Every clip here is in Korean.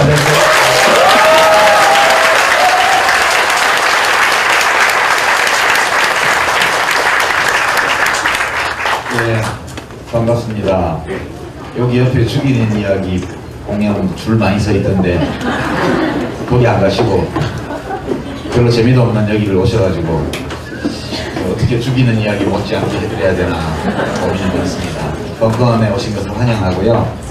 네, 반갑습니다. 여기 옆에 죽이는 이야기 공연 줄 많이 서 있던데 거기 안 가시고 별로 재미도 없는 여기를 오셔가지고 어떻게 죽이는 이야기 못지않게 해드려야 되나 고민이 많습니다. 벙커원에 오신 것을 환영하고요.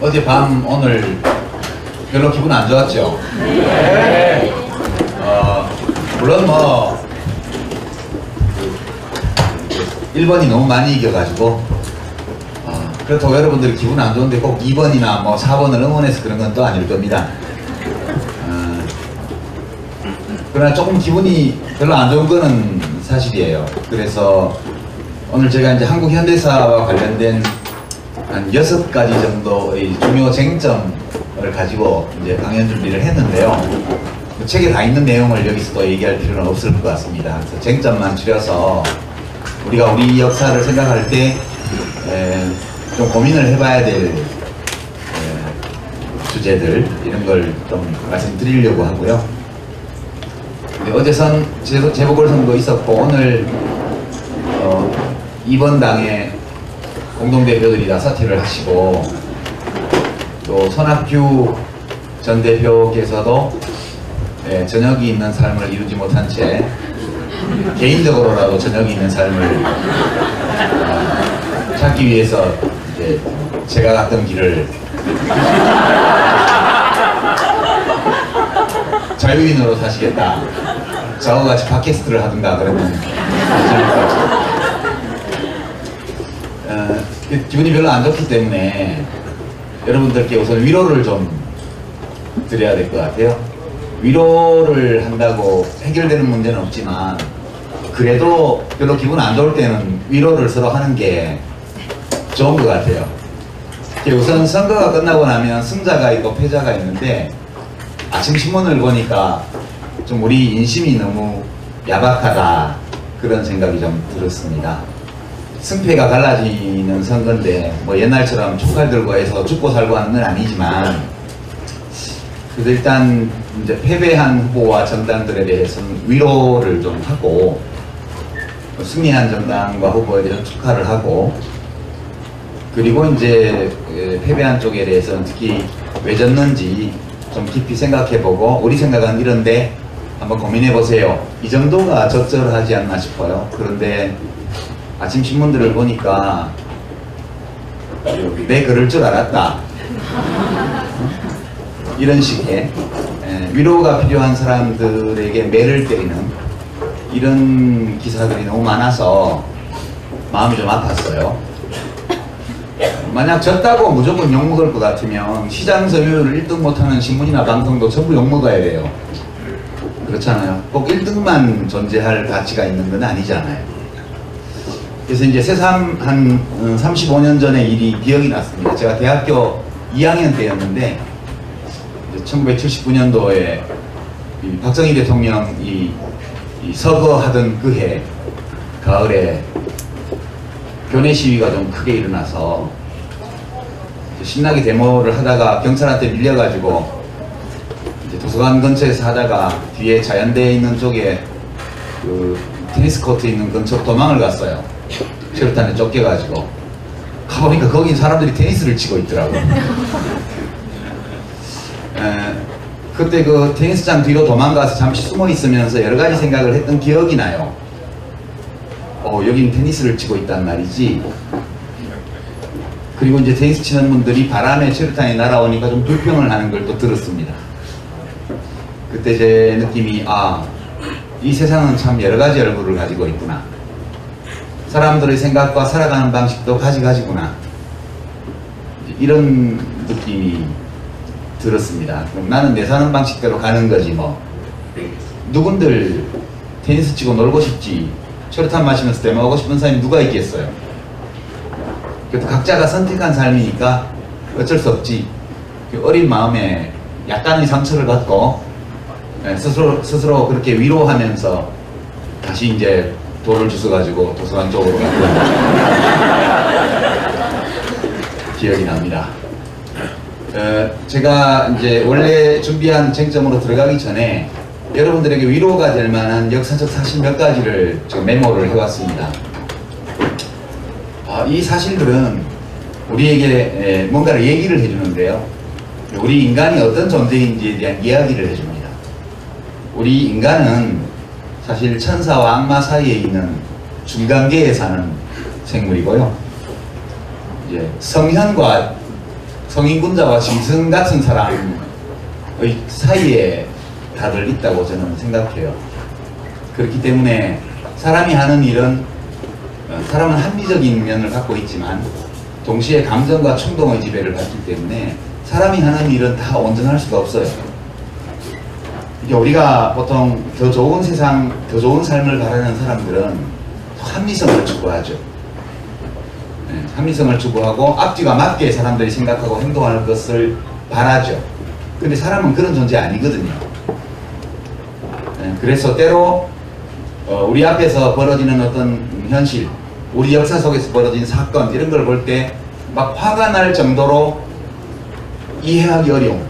어젯밤 오늘 별로 기분 안 좋았죠? 네. 물론 뭐 1번이 너무 많이 이겨가지고 그렇다고 여러분들이 기분 안 좋은데 꼭 2번이나 뭐 4번을 응원해서 그런 건 또 아닐 겁니다. 그러나 조금 기분이 별로 안 좋은 거는 사실이에요. 그래서 오늘 제가 이제 한국 현대사와 관련된 한 6가지 정도의 중요 쟁점을 가지고 이제 강연 준비를 했는데요. 그 책에 다 있는 내용을 여기서 또 얘기할 필요는 없을 것 같습니다. 그래서 쟁점만 줄여서 우리가 우리 역사를 생각할 때 좀 고민을 해봐야 될 주제들 이런 걸 좀 말씀드리려고 하고요. 어제 재보궐선거 있었고 오늘 2번 당의 공동대표들이 다 사퇴를 하시고 또 손학규 전 대표께서도 저녁이 있는 삶을 이루지 못한 채 개인적으로라도 저녁이 있는 삶을 찾기 위해서 이제 제가 갔던 길을 자유인으로 사시겠다. 저와 같이 팟캐스트를 하든가 그러면 기분이 별로 안 좋기 때문에 여러분들께 우선 위로를 좀 드려야 될 것 같아요. 위로를 한다고 해결되는 문제는 없지만 그래도 별로 기분 안 좋을 때는 위로를 서로 하는 게 좋은 것 같아요. 우선 선거가 끝나고 나면 승자가 있고 패자가 있는데 아침 신문을 보니까 좀 우리 인심이 너무 야박하다 그런 생각이 좀 들었습니다. 승패가 갈라지는 선거인데 뭐 옛날처럼 촉갈 들고 해서 죽고 살고 하는 건 아니지만 그래도 일단 이제 패배한 후보와 정당들에 대해서는 위로를 좀 하고 승리한 정당과 후보에 대해서 축하를 하고 그리고 이제 패배한 쪽에 대해서는 특히 왜 졌는지 좀 깊이 생각해보고 우리 생각은 이런데 한번 고민해보세요. 이 정도가 적절하지 않나 싶어요. 그런데 아침 신문들을 보니까 내 그럴 줄 알았다 이런 식의 위로가 필요한 사람들에게 매를 때리는 이런 기사들이 너무 많아서 마음이 좀 아팠어요. 만약 졌다고 무조건 욕먹을 것 같으면 시장 점유율을 1등 못하는 신문이나 방송도 전부 욕먹어야 돼요. 그렇잖아요. 꼭 1등만 존재할 가치가 있는 건 아니잖아요. 그래서 이제 새삼 한 35년 전의 일이 기억이 났습니다. 제가 대학교 2학년 때였는데 1979년도에 박정희 대통령이 서거하던 그 해 가을에 교내 시위가 좀 크게 일어나서 신나게 데모를 하다가 경찰한테 밀려가지고 이제 도서관 근처에서 하다가 뒤에 자연대에 있는 쪽에 그 테니스 코트 있는 근처로 도망을 갔어요. 체류탄에 쫓겨가지고 가보니까 거긴 사람들이 테니스를 치고 있더라고요. 그때 그 테니스장 뒤로 도망가서 잠시 숨어 있으면서 여러 가지 생각을 했던 기억이 나요. 여긴 테니스를 치고 있단 말이지. 그리고 이제 테니스 치는 분들이 바람에 체류탄이 날아오니까 좀 불평을 하는 걸 또 들었습니다. 그때 제 느낌이 이 세상은 참 여러 가지 얼굴을 가지고 있구나. 사람들의 생각과 살아가는 방식도 가지가지구나. 이런 느낌이 들었습니다. 그럼 나는 내 사는 방식대로 가는 거지 뭐. 누군들 테니스 치고 놀고 싶지 체류탄 마시면서 데모하고 싶은 사람이 누가 있겠어요. 그래도 각자가 선택한 삶이니까 어쩔 수 없지. 어린 마음에 약간의 상처를 갖고 스스로 그렇게 위로하면서 다시 이제 돌을 주워가지고 도서관 쪽으로 갔던 기억이 납니다. 제가 이제 원래 준비한 쟁점으로 들어가기 전에 여러분들에게 위로가 될 만한 역사적 사실 몇 가지를 지금 메모를 해왔습니다. 이 사실들은 우리에게 뭔가를 얘기를 해주는데요. 우리 인간이 어떤 존재인지에 대한 이야기를 해줍니다. 우리 인간은 사실 천사와 악마 사이에 있는 중간계에 사는 생물이고요. 이제 성인군자와 짐승 같은 사람의 사이에 다들 있다고 저는 생각해요. 그렇기 때문에 사람이 하는 일은 사람은 합리적인 면을 갖고 있지만 동시에 감정과 충동의 지배를 받기 때문에 사람이 하는 일은 다 온전할 수가 없어요. 이게 우리가 보통 더 좋은 세상, 더 좋은 삶을 바라는 사람들은 합리성을 추구하죠. 합리성을 추구하고 앞뒤가 맞게 사람들이 생각하고 행동할 것을 바라죠. 근데 사람은 그런 존재 아니거든요. 그래서 때로 우리 앞에서 벌어지는 어떤 현실, 우리 역사 속에서 벌어진 사건 이런 걸 볼 때 막 화가 날 정도로 이해하기 어려운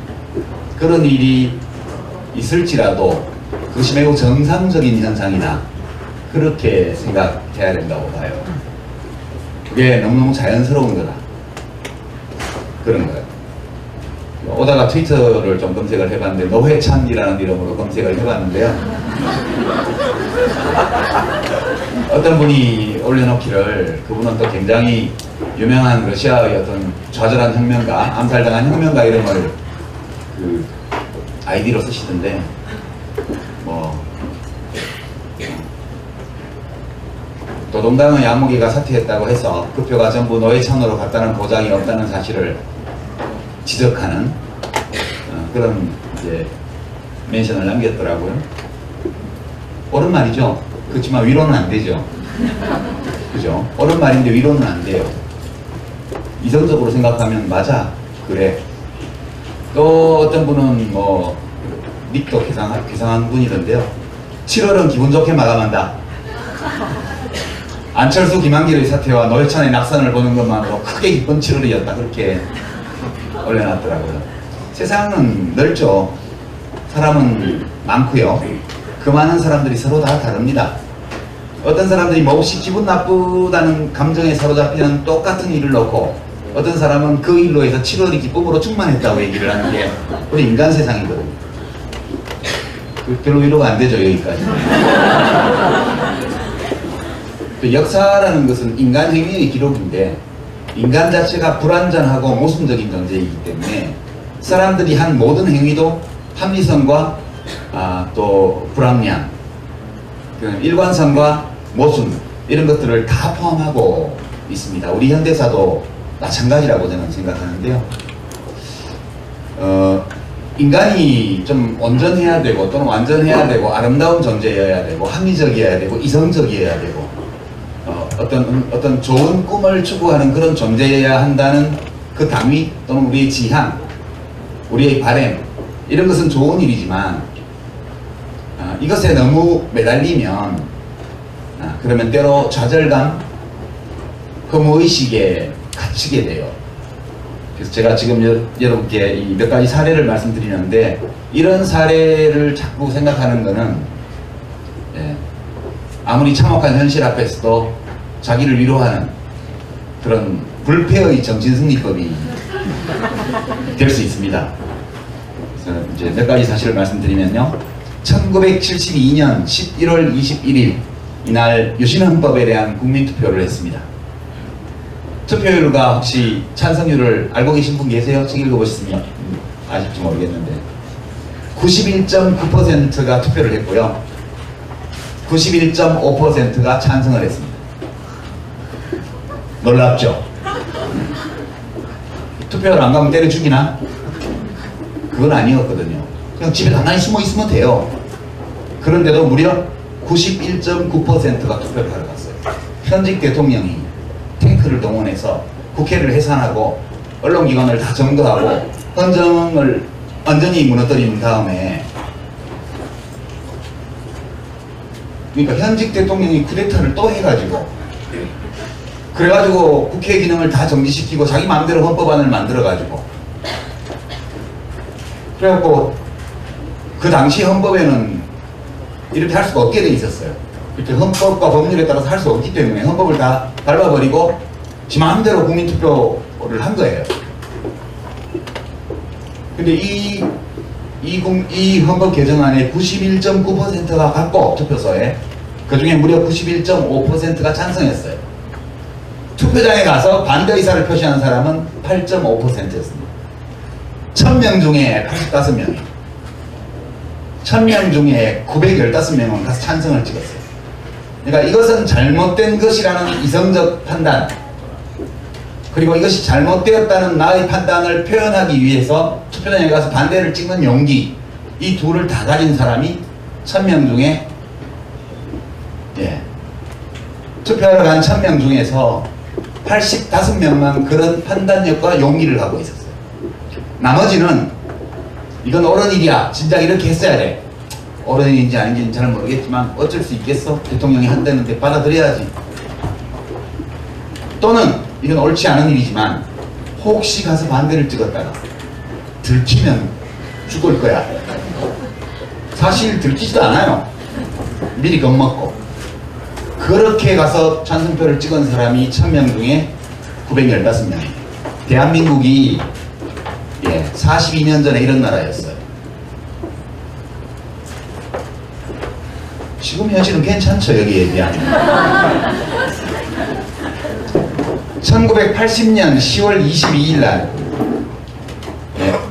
그런 일이 있을지라도 그것이 매우 정상적인 현상이다, 그렇게 생각해야 된다고 봐요. 그게 너무너무 자연스러운 거다, 그런 거예요. 오다가 트위터를 좀 검색을 해봤는데 노회찬이라는 이름으로 검색을 해봤는데요. 어떤 분이 올려놓기를, 그분은 또 굉장히 유명한 러시아의 어떤 좌절한 혁명가, 암살당한 혁명가 이름을 그 아이디로 쓰시던데, 노동당의 야무기가 사퇴했다고 해서 그 표가 전부 노회찬으로 갔다는 보장이 없다는 사실을 지적하는 그런 이제 멘션을 남겼더라고요. 옳은 말이죠. 그렇지만 위로는 안 되죠. 그죠? 옳은 말인데 위로는 안 돼요. 이성적으로 생각하면 맞아, 그래. 또 어떤 분은 닉도 괴상한 분이던데요. 7월은 기분 좋게 마감한다. 안철수 김한길의 사태와 노회찬의 낙선을 보는 것만으로 크게 기쁜 7월이었다, 그렇게 올려놨더라고요. 세상은 넓죠. 사람은 많고요. 그 많은 사람들이 서로 다 다릅니다. 어떤 사람들이 몹시 기분 나쁘다는 감정에 사로잡히는 똑같은 일을 놓고 어떤 사람은 그 일로 해서 7월이 기쁨으로 충만했다고 얘기를 하는 게 우리 인간 세상이거든요. 별로 위로가 안 되죠, 여기까지. 역사라는 것은 인간 행위의 기록인데 인간 자체가 불완전하고 모순적인 존재이기 때문에 사람들이 한 모든 행위도 합리성과 또 불합리함, 일관성과 모순 이런 것들을 다 포함하고 있습니다. 우리 현대사도 마찬가지라고 저는 생각하는데요. 인간이 좀 온전해야 되고 또는 완전해야 되고 아름다운 존재여야 되고 합리적이어야 되고 이성적이어야 되고 어떤 좋은 꿈을 추구하는 그런 존재여야 한다는 그 당위 또는 우리의 지향, 우리의 바램, 이런 것은 좋은 일이지만 이것에 너무 매달리면 그러면 때로 좌절감, 허무의식에 갇히게 돼요. 그래서 제가 지금 여러분께 이 몇 가지 사례를 말씀드리는데, 이런 사례를 자꾸 생각하는 것은 아무리 참혹한 현실 앞에서도 자기를 위로하는 그런 불패의 정신승리법이 될 수 있습니다. 그래서 이제 몇 가지 사실을 말씀드리면요. 1972년 11월 21일 이날 유신헌법에 대한 국민투표를 했습니다. 투표율과 혹시 찬성률을 알고 계신 분 계세요? 책 읽어보셨으면 아실지 모르겠는데 91.9%가 투표를 했고요. 91.5%가 찬성을 했습니다. 놀랍죠? 투표를 안 가면 때려 죽이나? 그건 아니었거든요. 그냥 집에 가만히 숨어 있으면 돼요. 그런데도 무려 91.9%가 투표를 하러 갔어요. 현직 대통령이 탱크를 동원해서 국회를 해산하고 언론기관을 다 점거하고 헌정을 완전히 무너뜨린 다음에 그러니까 현직 대통령이 쿠데타를 또 해가지고, 그래가지고 국회 기능을 다 정지시키고 자기 마음대로 헌법안을 만들어가지고, 그래갖고 그 당시 헌법에는 이렇게 할 수가 없게 돼 있었어요. 그때 헌법과 법률에 따라서 할 수 없기 때문에 헌법을 다 밟아버리고 지 마음대로 국민투표를 한 거예요. 근데 이 헌법 개정안의 91.9%가 갖고 투표소에, 그 중에 무려 91.5%가 찬성했어요. 투표장에 가서 반대 의사를 표시한 사람은 8.5%였습니다. 1000명 중에 85명이, 1000명 중에 915명은 가서 찬성을 찍었어요. 그러니까 이것은 잘못된 것이라는 이성적 판단, 그리고 이것이 잘못되었다는 나의 판단을 표현하기 위해서 투표장에 가서 반대를 찍는 용기, 이 둘을 다 가진 사람이 1000명 중에, 투표하러 간 1000명 중에서 85명만 그런 판단력과 용기를 갖고 있었어요. 나머지는 이건 옳은 일이야, 진작 이렇게 했어야 돼, 옳은 일인지 아닌지는 잘 모르겠지만 어쩔 수 있겠어, 대통령이 한다는데 받아들여야지, 또는 이건 옳지 않은 일이지만 혹시 가서 반대를 찍었다가 들키면 죽을 거야, 사실 들키지도 않아요, 미리 겁먹고, 그렇게 가서 찬성표를 찍은 사람이 1000명 중에 915명이에요. 대한민국이 42년 전에 이런 나라였어요. 지금 현실은 괜찮죠, 여기에 비하면. 1980년 10월 22일 날,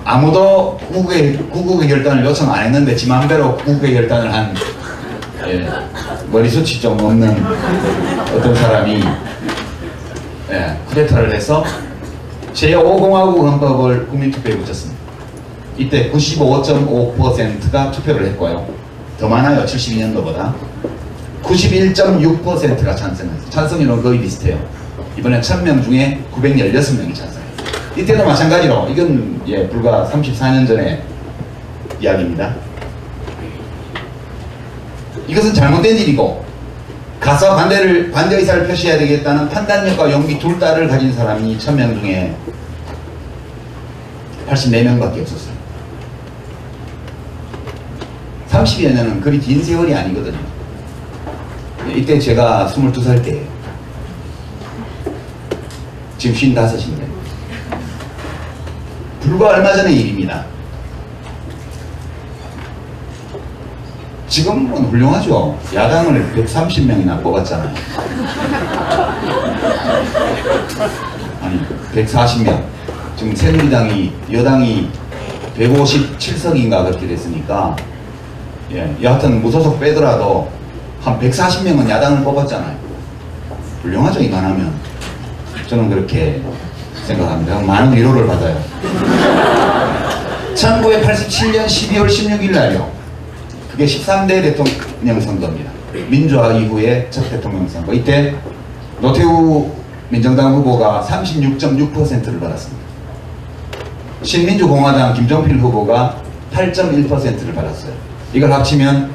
아무도 구국의 결단을 요청 안 했는데 지 맘대로 구국의 결단을 한, 머리숱이 좀 없는 어떤 사람이 쿠데타를 해서 제5공화국 헌법을 국민투표에 붙였습니다. 이때 95.5%가 투표를 했고요. 더 많아요, 72년도보다. 91.6%가 찬성했어요. 찬성률은 거의 비슷해요. 이번에 1000명 중에 916명이 찬성했어요. 이때도 마찬가지로, 이건 불과 34년 전의 이야기입니다. 이것은 잘못된 일이고, 가서 반대 의사를 표시해야 되겠다는 판단력과 용기 둘 다를 가진 사람이 1000명 중에 84명밖에 없었어요. 30여 년은 그리 긴 세월이 아니거든요. 이때 제가 22살 때예요. 지금 55인데. 불과 얼마 전의 일입니다. 지금은 훌륭하죠. 야당을 130명이나 뽑았잖아요. 아니, 140명. 지금 새누리당이, 여당이 157석인가 그렇게 됐으니까, 여하튼 무소속 빼더라도 한 140명은 야당을 뽑았잖아요. 훌륭하죠, 이만하면. 저는 그렇게 생각합니다. 많은 위로를 받아요. 1987년 12월 16일 날요. 그게 13대 대통령 선거입니다. 민주화 이후의 첫 대통령 선거. 이때 노태우 민정당 후보가 36.6%를 받았습니다. 신민주공화당 김종필 후보가 8.1%를 받았어요. 이걸 합치면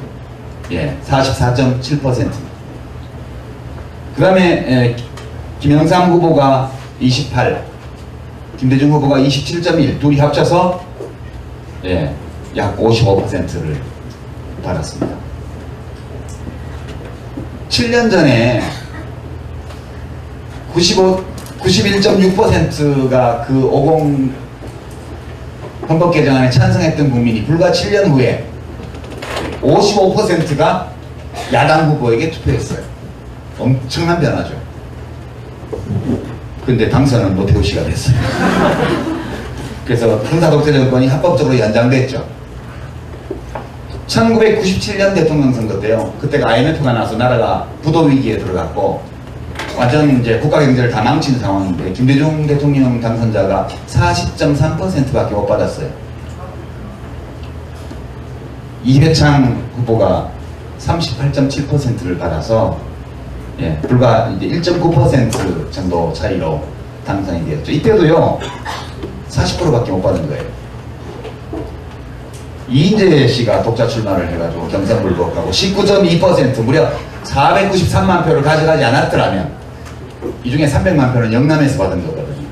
44.7%입니다. 그 다음에 김영삼 후보가 28, 김대중 후보가 27.1, 둘이 합쳐서 약 55%를 받았습니다. 7년 전에 91.6%가 그 50 헌법 개정안에 찬성했던 국민이 불과 7년 후에 55%가 야당 후보에게 투표했어요. 엄청난 변화죠. 근데 당선은 노태우 씨가 됐어요. 그래서 군사독재 정권이 합법적으로 연장됐죠. 1997년 대통령 선거 때요. 그때가 IMF가 나서 나라가 부도 위기에 들어갔고 완전 이제 국가 경제를 다 망친 상황인데 김대중 대통령 당선자가 40.3%밖에 못 받았어요. 이회창 후보가 38.7%를 받아서 불과 이제 1.9% 정도 차이로 당선이 되었죠. 이때도요 40%밖에 못 받은 거예요. 이인재 씨가 독자 출마를 해가지고 경선불복하고 19.2% 무려 493만 표를 가져가지 않았더라면 이 중에 300만 표는 영남에서 받은 거거든요.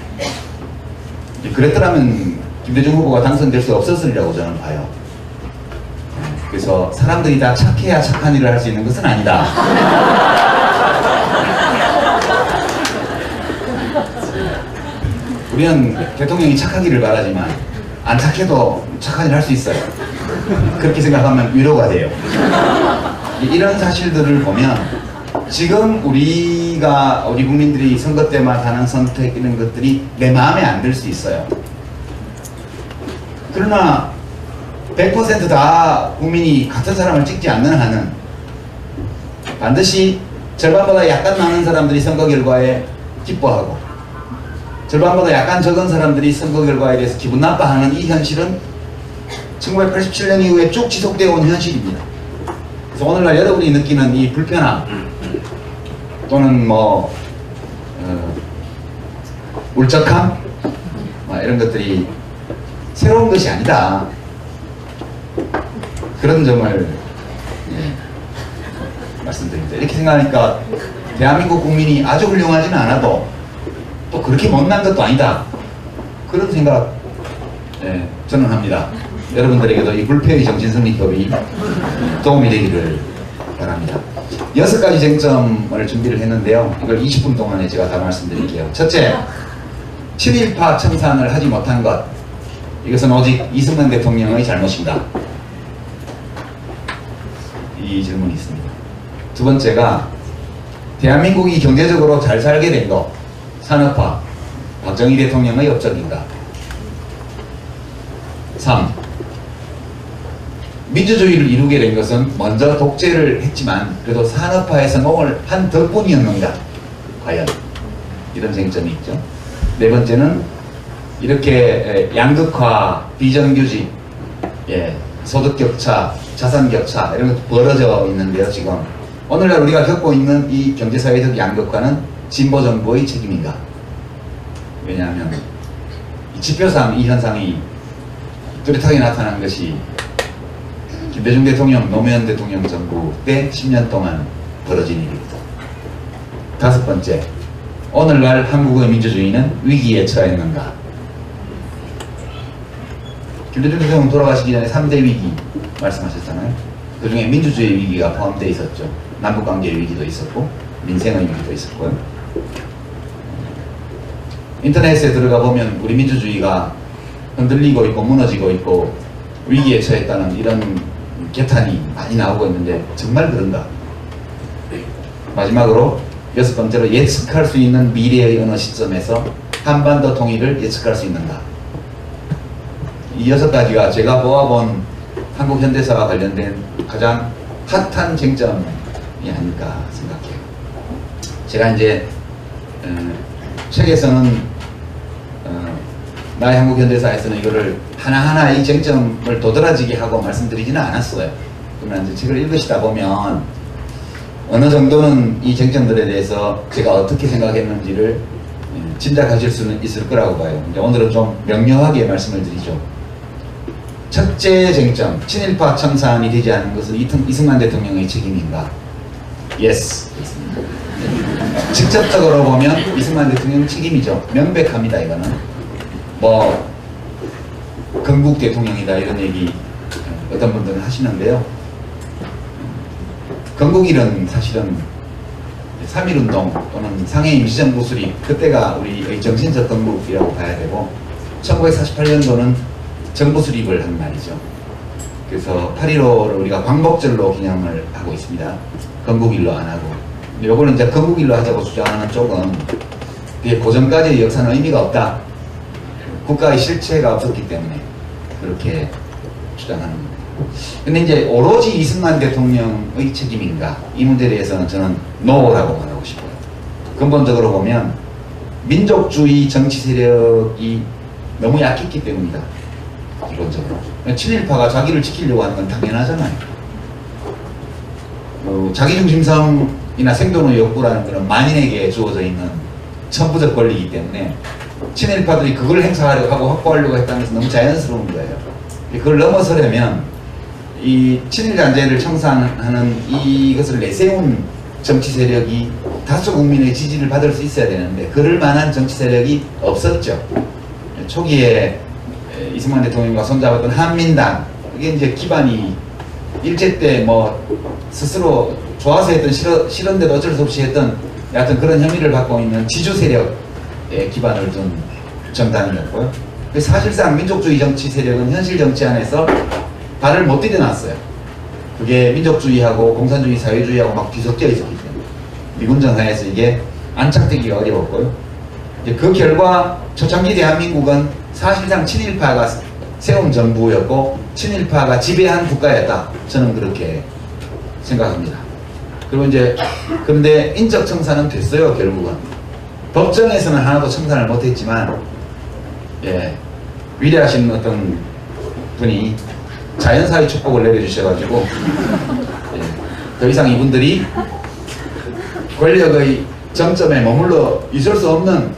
그랬더라면 김대중 후보가 당선될 수 없었으리라고 저는 봐요. 그래서 사람들이 다 착해야 착한 일을 할 수 있는 것은 아니다. 우리는 대통령이 착하기를 바라지만 안 착해도 착한 일 할 수 있어요. 그렇게 생각하면 위로가 돼요. 이런 사실들을 보면 지금 우리 국민들이 선거 때마다 하는 선택 이런 것들이 내 마음에 안 들 수 있어요. 그러나 100% 다 국민이 같은 사람을 찍지 않는 한은 반드시 절반보다 약간 많은 사람들이 선거 결과에 기뻐하고 절반보다 약간 적은 사람들이 선거 결과에 대해서 기분 나빠하는 이 현실은 1987년 이후에 쭉 지속되어 온 현실입니다. 그래서 오늘날 여러분이 느끼는 이 불편함 또는 울적함 이런 것들이 새로운 것이 아니다. 그런 점을 말씀드립니다. 이렇게 생각하니까 대한민국 국민이 아주 훌륭하지는 않아도 또 그렇게 못난 것도 아니다. 그런 생각 저는 합니다. 여러분들에게도 이 불패의 정신승리법이 도움이 되기를 바랍니다. 6가지 쟁점을 준비를 했는데요. 이걸 20분 동안에 제가 다 말씀드릴게요. 첫째, 친일파 청산을 하지 못한 것. 이것은 오직 이승만 대통령의 잘못입니다. 이 질문이 있습니다. 두 번째가 대한민국이 경제적으로 잘 살게 된 것. 산업화. 박정희 대통령의 업적인가. 3. 민주주의를 이루게 된 것은 먼저 독재를 했지만 그래도 산업화에 성공을 한 덕분이었는가. 과연. 이런 쟁점이 있죠. 네 번째는 이렇게 양극화, 비정규직, 소득격차, 자산격차 이런 것도 벌어져 있는데요. 지금 오늘날 우리가 겪고 있는 이 경제사회적 양극화는 진보정부의 책임인가. 왜냐하면 이 지표상 이 현상이 뚜렷하게 나타난 것이 김대중 대통령, 노무현 대통령 정부 때 10년 동안 벌어진 일입니다. 다섯 번째, 오늘날 한국의 민주주의는 위기에 처했는가. 김대중 대통령 돌아가시기 전에 3대 위기 말씀하셨잖아요. 그 중에 민주주의 위기가 포함되어 있었죠. 남북관계의 위기도 있었고 민생의 위기도 있었고요. 인터넷에 들어가 보면 우리 민주주의가 흔들리고 있고 무너지고 있고 위기에 처했다는 이런 개탄이 많이 나오고 있는데 정말 그런가? 마지막으로 6번째로 예측할 수 있는 미래의 어느 시점에서 한반도 통일을 예측할 수 있는가? 이 6가지가 제가 보아본 한국 현대사와 관련된 가장 핫한 쟁점이 아닐까 생각해요. 제가 이제 책에서는 나의 한국 현대사에서는 이거를 하나하나 이 쟁점을 도드라지게 하고 말씀드리지는 않았어요. 그러나 이제 책을 읽으시다 보면 어느 정도는 이 쟁점들에 대해서 제가 어떻게 생각했는지를 짐작하실 수는 있을 거라고 봐요. 이제 오늘은 좀 명료하게 말씀을 드리죠. 첫째 쟁점, 친일파 청산이 되지 않은 것은 이승만 대통령의 책임인가? Yes. 직접적으로 보면 이승만 대통령 책임이죠. 명백합니다. 이거는 건국 대통령이다 이런 얘기 어떤 분들은 하시는데요. 건국일은 사실은 3.1운동 또는 상해 임시정부 수립, 그때가 우리의 정신적 건국이라고 봐야 되고 1948년도는 정부 수립을 한 날이죠. 그래서 8.15를 우리가 광복절로 기념을 하고 있습니다. 건국일로 안 하고. 근데 요거는 이제 건국일로 하자고 주장하는 쪽은 그게 고전까지의 역사는 의미가 없다. 국가의 실체가 없었기 때문에 그렇게 주장하는 겁니다. 근데 이제 오로지 이승만 대통령의 책임인가? 이 문제에 대해서는 저는 노라고 말하고 싶어요. 근본적으로 보면 민족주의 정치 세력이 너무 약했기 때문이다. 기본적으로. 친일파가 자기를 지키려고 하는 건 당연하잖아요. 자기중심성이나 생존의 욕구라는 것은 만인에게 주어져 있는 천부적 권리이기 때문에 친일파들이 그걸 행사하려고 하고 확보하려고 했다는 것은 너무 자연스러운 거예요. 그걸 넘어서려면 이 친일잔재를 청산하는 이것을 내세운 정치 세력이 다수 국민의 지지를 받을 수 있어야 되는데 그럴 만한 정치 세력이 없었죠. 초기에 이승만 대통령과 손잡았던 한민당, 그게 이제 기반이 일제 때 뭐 스스로 좋아서 했던 싫은데도 어쩔 수 없이 했던 여하튼 그런 혐의를 받고 있는 지주 세력에 기반을 둔 정당이었고요. 사실상 민족주의 정치 세력은 현실 정치 안에서 발을 못 디뎌놨어요. 그게 민족주의하고 공산주의, 사회주의하고 막 뒤섞여 있었기 때문에 미군 정상에서 이게 안착되기가 어려웠고요. 그 결과 초창기 대한민국은 사실상 친일파가 세운 정부였고 친일파가 지배한 국가였다. 저는 그렇게 생각합니다. 그리고 이제 그런데 인적 청산은 됐어요. 결국은 법정에서는 하나도 청산을 못했지만 위대하신 어떤 분이 자연사의 축복을 내려주셔가지고 더 이상 이분들이 권력의 정점에 머물러 있을 수 없는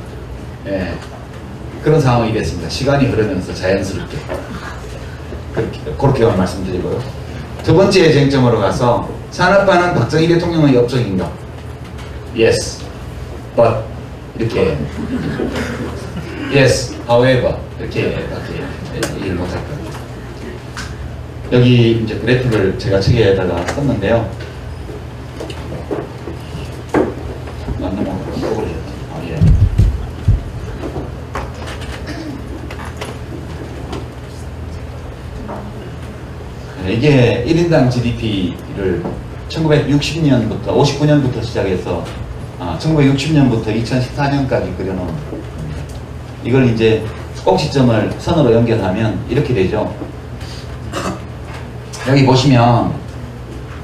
그런 상황이 됐습니다. 시간이 흐르면서 자연스럽게 그렇게만 말씀드리고요. 두 번째 쟁점으로 가서 산업화는 박정희 대통령의 업적인가? Yes, but 이렇게 Yes, however 이렇게 얘기를 못할 거예요. 여기 이제 그래프를 제가 책에다가 썼는데요. 이게 1인당 GDP를 1960년부터 59년부터 시작해서 1960년부터 2014년까지 그려놓은 겁니다. 이걸 이제 꼭지점을 선으로 연결하면 이렇게 되죠. 여기 보시면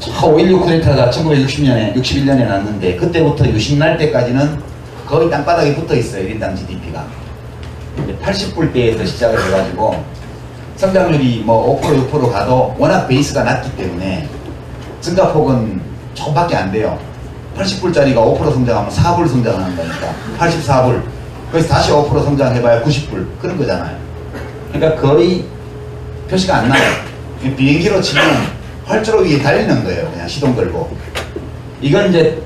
5.16 쿠데타가 1960년에 61년에 났는데 그때부터 유신 날 때까지는 거의 땅바닥에 붙어 있어요. 1인당 GDP가 80불대에서 시작을 해가지고 성장률이 뭐 5% 6% 가도 워낙 베이스가 낮기 때문에 증가폭은 조금밖에 안 돼요. 80불짜리가 5% 성장하면 4불 성장하는 거니까 84불, 그래서 다시 5% 성장해봐야 90불 그런 거잖아요. 그러니까 거의 표시가 안 나요. 비행기로 치면 활주로 위에 달리는 거예요. 그냥 시동 걸고. 이건 이제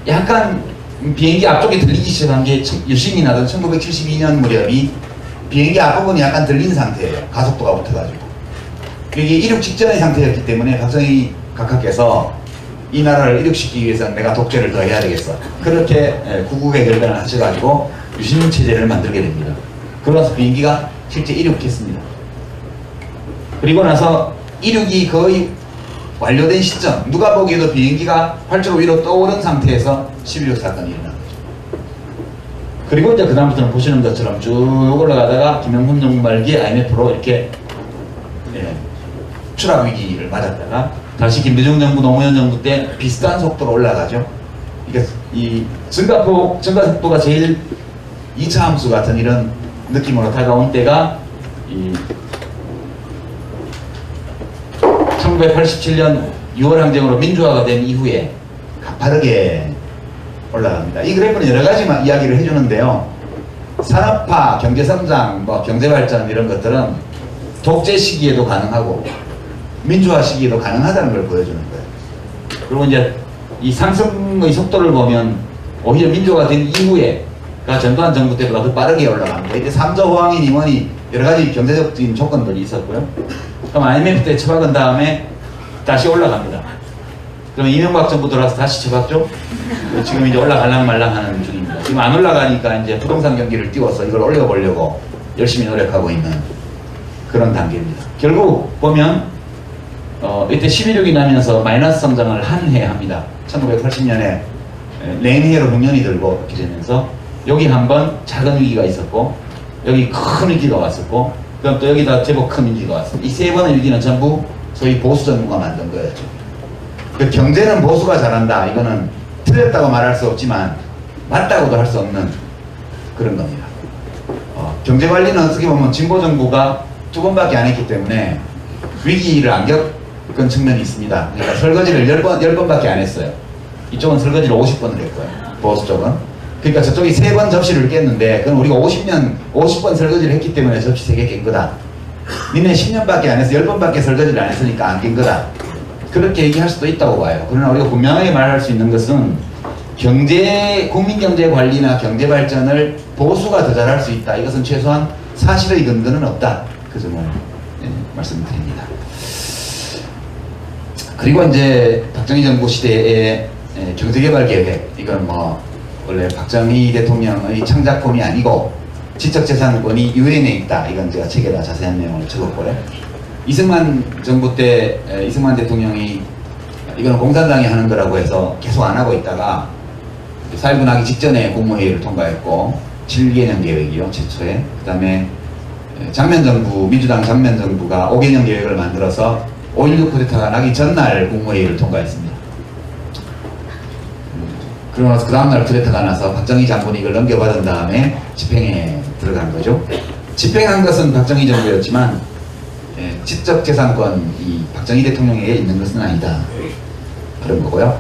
약간 비행기 앞쪽에 들리기 시작한 게 유신이 나던 1972년 무렵이 비행기 앞부분이 약간 들린 상태예요. 가속도가 붙어가지고. 이게 이륙 직전의 상태였기 때문에 박정희 각하께서 이 나라를 이륙시키기 위해서는 내가 독재를 더 해야 되겠어. 그렇게 구국의 결단을 하셔가지고 유신 체제를 만들게 됩니다. 그러면서 비행기가 실제 이륙했습니다. 그리고 나서 이륙이 거의 완료된 시점, 누가 보기에도 비행기가 활주로 위로 떠오른 상태에서 11.6 사건이 일어난 거죠. 그리고 이제 그다음부터는 보시는 것처럼 쭉 올라가다가 김영삼 정부 말기에 IMF로 이렇게 추락 위기를 맞았다가 다시 김대중 정부, 노무현 정부 때 비슷한 속도로 올라가죠. 그러니까 이 증가 속도가 제일 2차 함수 같은 이런 느낌으로 다가온 때가 이 1987년 6월 항쟁으로 민주화가 된 이후에 가파르게 올라갑니다. 이 그래프는 여러 가지 이야기를 해주는데요. 산업화, 경제성장, 뭐 경제발전 이런 것들은 독재 시기에도 가능하고 민주화 시기에도 가능하다는 걸 보여주는 거예요. 그리고 이제 이 상승의 속도를 보면 오히려 민주화가 된 이후에가 전두환 정부 때보다 더 빠르게 올라갑니다. 이때 3조 호황이니 뭐니 여러 가지 경제적인 조건들이 있었고요. 그럼 IMF 때 처박은 다음에 다시 올라갑니다. 그럼 이명박 정부 들어와서 다시 처박죠? 지금 이제 올라갈랑 말랑 하는 중입니다. 지금 안 올라가니까 이제 부동산 경기를 띄워서 이걸 올려보려고 열심히 노력하고 있는 그런 단계입니다. 결국 보면 이때 11.6이 나면서 마이너스 성장을 한 해 합니다. 1980년에 레인해로 흉년이 들고 이렇게 되면서 여기 한번 작은 위기가 있었고 여기 큰 위기가 왔었고 그럼 또 여기다 제법 큰 위기가 왔어요. 이 세 번의 위기는 전부 소위 보수 정부가 만든 거였죠. 그 경제는 보수가 잘한다. 이거는 틀렸다고 말할 수 없지만 맞다고도 할 수 없는 그런 겁니다. 경제관리는 어떻게 보면 진보 정부가 2번밖에 안 했기 때문에 위기를 안 겪은 측면이 있습니다. 그러니까 설거지를 10번밖에 안 했어요. 이쪽은 설거지를 50번을 했고요. 보수 쪽은. 그러니까 저쪽이 3번 접시를 깼는데 그건 우리가 50번 설거지를 했기 때문에 접시 3개 깬 거다. 니네 10년밖에 안 해서 10번밖에 설거지를 안 했으니까 안 낀 거다. 그렇게 얘기할 수도 있다고 봐요. 그러나 우리가 분명하게 말할 수 있는 것은 국민 경제 관리나 경제 발전을 보수가 더 잘할 수 있다. 이것은 최소한 사실의 근거는 없다. 그 점을 말씀드립니다. 그리고 이제 박정희 정부 시대의 경제개발 계획, 이건 뭐 원래 박정희 대통령의 창작품이 아니고 지적재산권이 유엔에 있다. 이건 제가 책에다 자세한 내용을 적었고요. 이승만 정부 때 이승만 대통령이 이건 공산당이 하는 거라고 해서 계속 안 하고 있다가 4.19 나기 직전에 국무회의를 통과했고 7개년 계획이요, 최초에. 그 다음에 장면정부, 민주당 장면정부가 5개년 계획을 만들어서 5.16 쿠데타가 나기 전날 국무회의를 통과했습니다. 그러고 나서 그 다음날 쿠데타가 나서 박정희 장군이 이걸 넘겨받은 다음에 집행에 들어간 거죠. 집행한 것은 박정희 정부였지만 지적재산권이 박정희 대통령에게 있는 것은 아니다. 그런 거고요.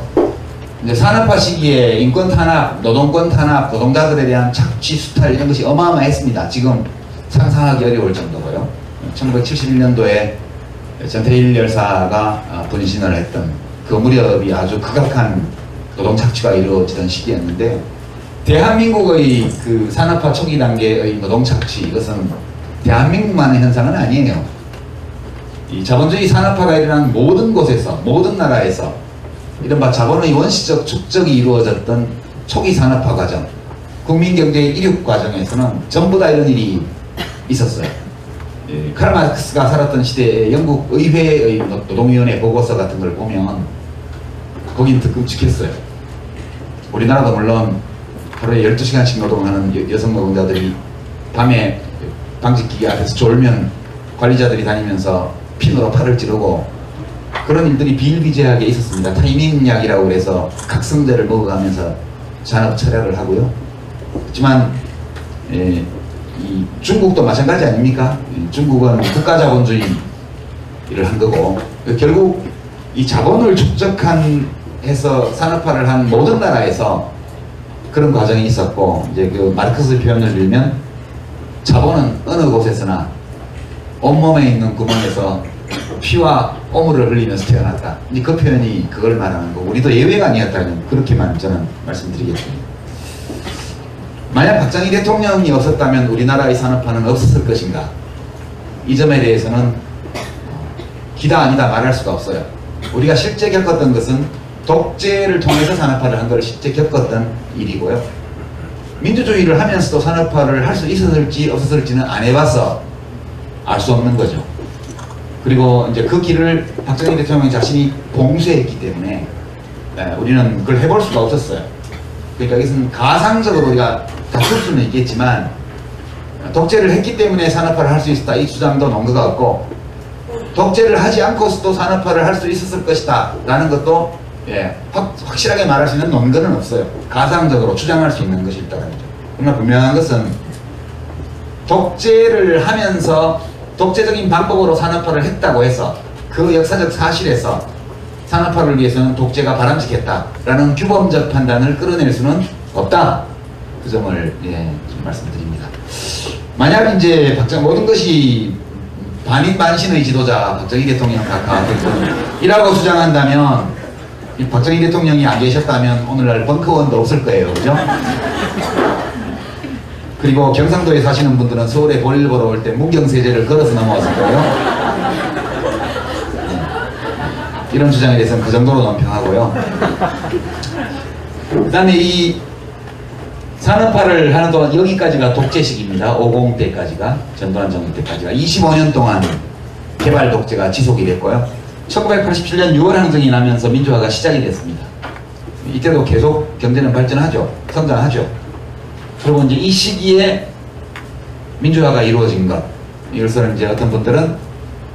이제 산업화 시기에 인권 탄압, 노동권 탄압, 노동자들에 대한 착취, 수탈 이런 것이 어마어마했습니다. 지금 상상하기 어려울 정도고요. 1971년도에 전태일 열사가 분신을 했던 그 무렵이 아주 극악한 노동 착취가 이루어지던 시기였는데, 대한민국의 그 산업화 초기 단계의 노동 착취, 이것은 대한민국만의 현상은 아니에요. 이 자본주의 산업화가 일어난 모든 곳에서, 모든 나라에서 이른바 자본의 원시적 축적이 이루어졌던 초기 산업화 과정, 국민경제의 이륙 과정에서는 전부 다 이런 일이 있었어요. 카를 마르크스가 살았던 시대에 영국 의회의 노동위원회 보고서 같은 걸 보면 거긴 더 끔찍했어요. 우리나라도 물론 하루에 12시간씩 노동하는 여성 노동자들이 밤에 방직기계 앞에서 졸면 관리자들이 다니면서 핀으로 팔을 찌르고 그런 일들이 비일비재하게 있었습니다. 타이밍약이라고 그래서 각성제를 먹어가면서 잔업 철야를 하고요. 하지만 이 중국도 마찬가지 아닙니까? 중국은 국가자본주의를 한 거고, 결국 이 자본을 축적해서 산업화를 한 모든 나라에서 그런 과정이 있었고, 이제 그 마르크스 표현을 들면 자본은 어느 곳에서나 온몸에 있는 구멍에서 피와 오물을 흘리면서 태어났다. 이제 그 표현이 그걸 말하는 거고, 우리도 예외가 아니었다면 그렇게만 저는 말씀드리겠습니다. 만약 박정희 대통령이 없었다면 우리나라의 산업화는 없었을 것인가? 이 점에 대해서는 기다 아니다 말할 수가 없어요. 우리가 실제 겪었던 것은 독재를 통해서 산업화를 한 걸 실제 겪었던 일이고요. 민주주의를 하면서도 산업화를 할 수 있었을지 없었을지는 안 해봐서 알 수 없는 거죠. 그리고 이제 그 길을 박정희 대통령 자신이 봉쇄했기 때문에 우리는 그걸 해볼 수가 없었어요. 그러니까 이것은 가상적으로 우리가 다툴 수는 있겠지만, 독재를 했기 때문에 산업화를 할 수 있었다, 이 주장도 논거가 없고, 독재를 하지 않고서도 산업화를 할 수 있었을 것이다 라는 것도 확실하게 말할 수 있는 논거는 없어요. 가상적으로 주장할 수 있는 것이 있다는 거죠. 그러나 분명한 것은 독재를 하면서 독재적인 방법으로 산업화를 했다고 해서 그 역사적 사실에서 산업화를 위해서는 독재가 바람직했다라는 규범적 판단을 끌어낼 수는 없다. 그 점을 좀 말씀드립니다. 만약 이제 모든 것이 반인반신의 지도자 박정희 대통령 각하이라고 주장한다면, 이 박정희 대통령이 안 계셨다면 오늘날 벙커원도 없을 거예요, 그죠? 그리고 경상도에 사시는 분들은 서울에 볼일 보러 올 때 문경세제를 걸어서 넘어왔을 거예요. 이런 주장에 대해서는 그 정도로 논평하고요. 그 다음에 이 산업화를 하는 동안 여기까지가 독재식입니다. 50 때까지가, 전두환 정부 때까지가 25년 동안 개발 독재가 지속이 됐고요. 1987년 6월 항쟁이 나면서 민주화가 시작이 됐습니다. 이때도 계속 경제는 발전하죠. 성장하죠. 그리고 이제 이 시기에 민주화가 이루어진 것, 이것을 이제 어떤 분들은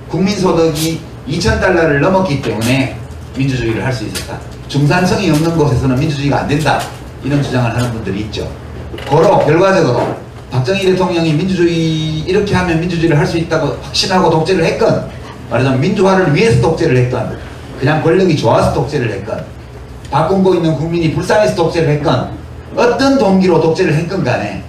국민소득이 2,000달러를 넘었기 때문에 민주주의를 할 수 있었다. 중산층이 없는 곳에서는 민주주의가 안 된다. 이런 주장을 하는 분들이 있죠. 고로 결과적으로 박정희 대통령이 민주주의 이렇게 하면 민주주의를 할 수 있다고 확신하고 독재를 했건, 말하자면 민주화를 위해서 독재를 했건, 그냥 권력이 좋아서 독재를 했건, 바꾸고 있는 국민이 불쌍해서 독재를 했건, 어떤 동기로 독재를 했건 간에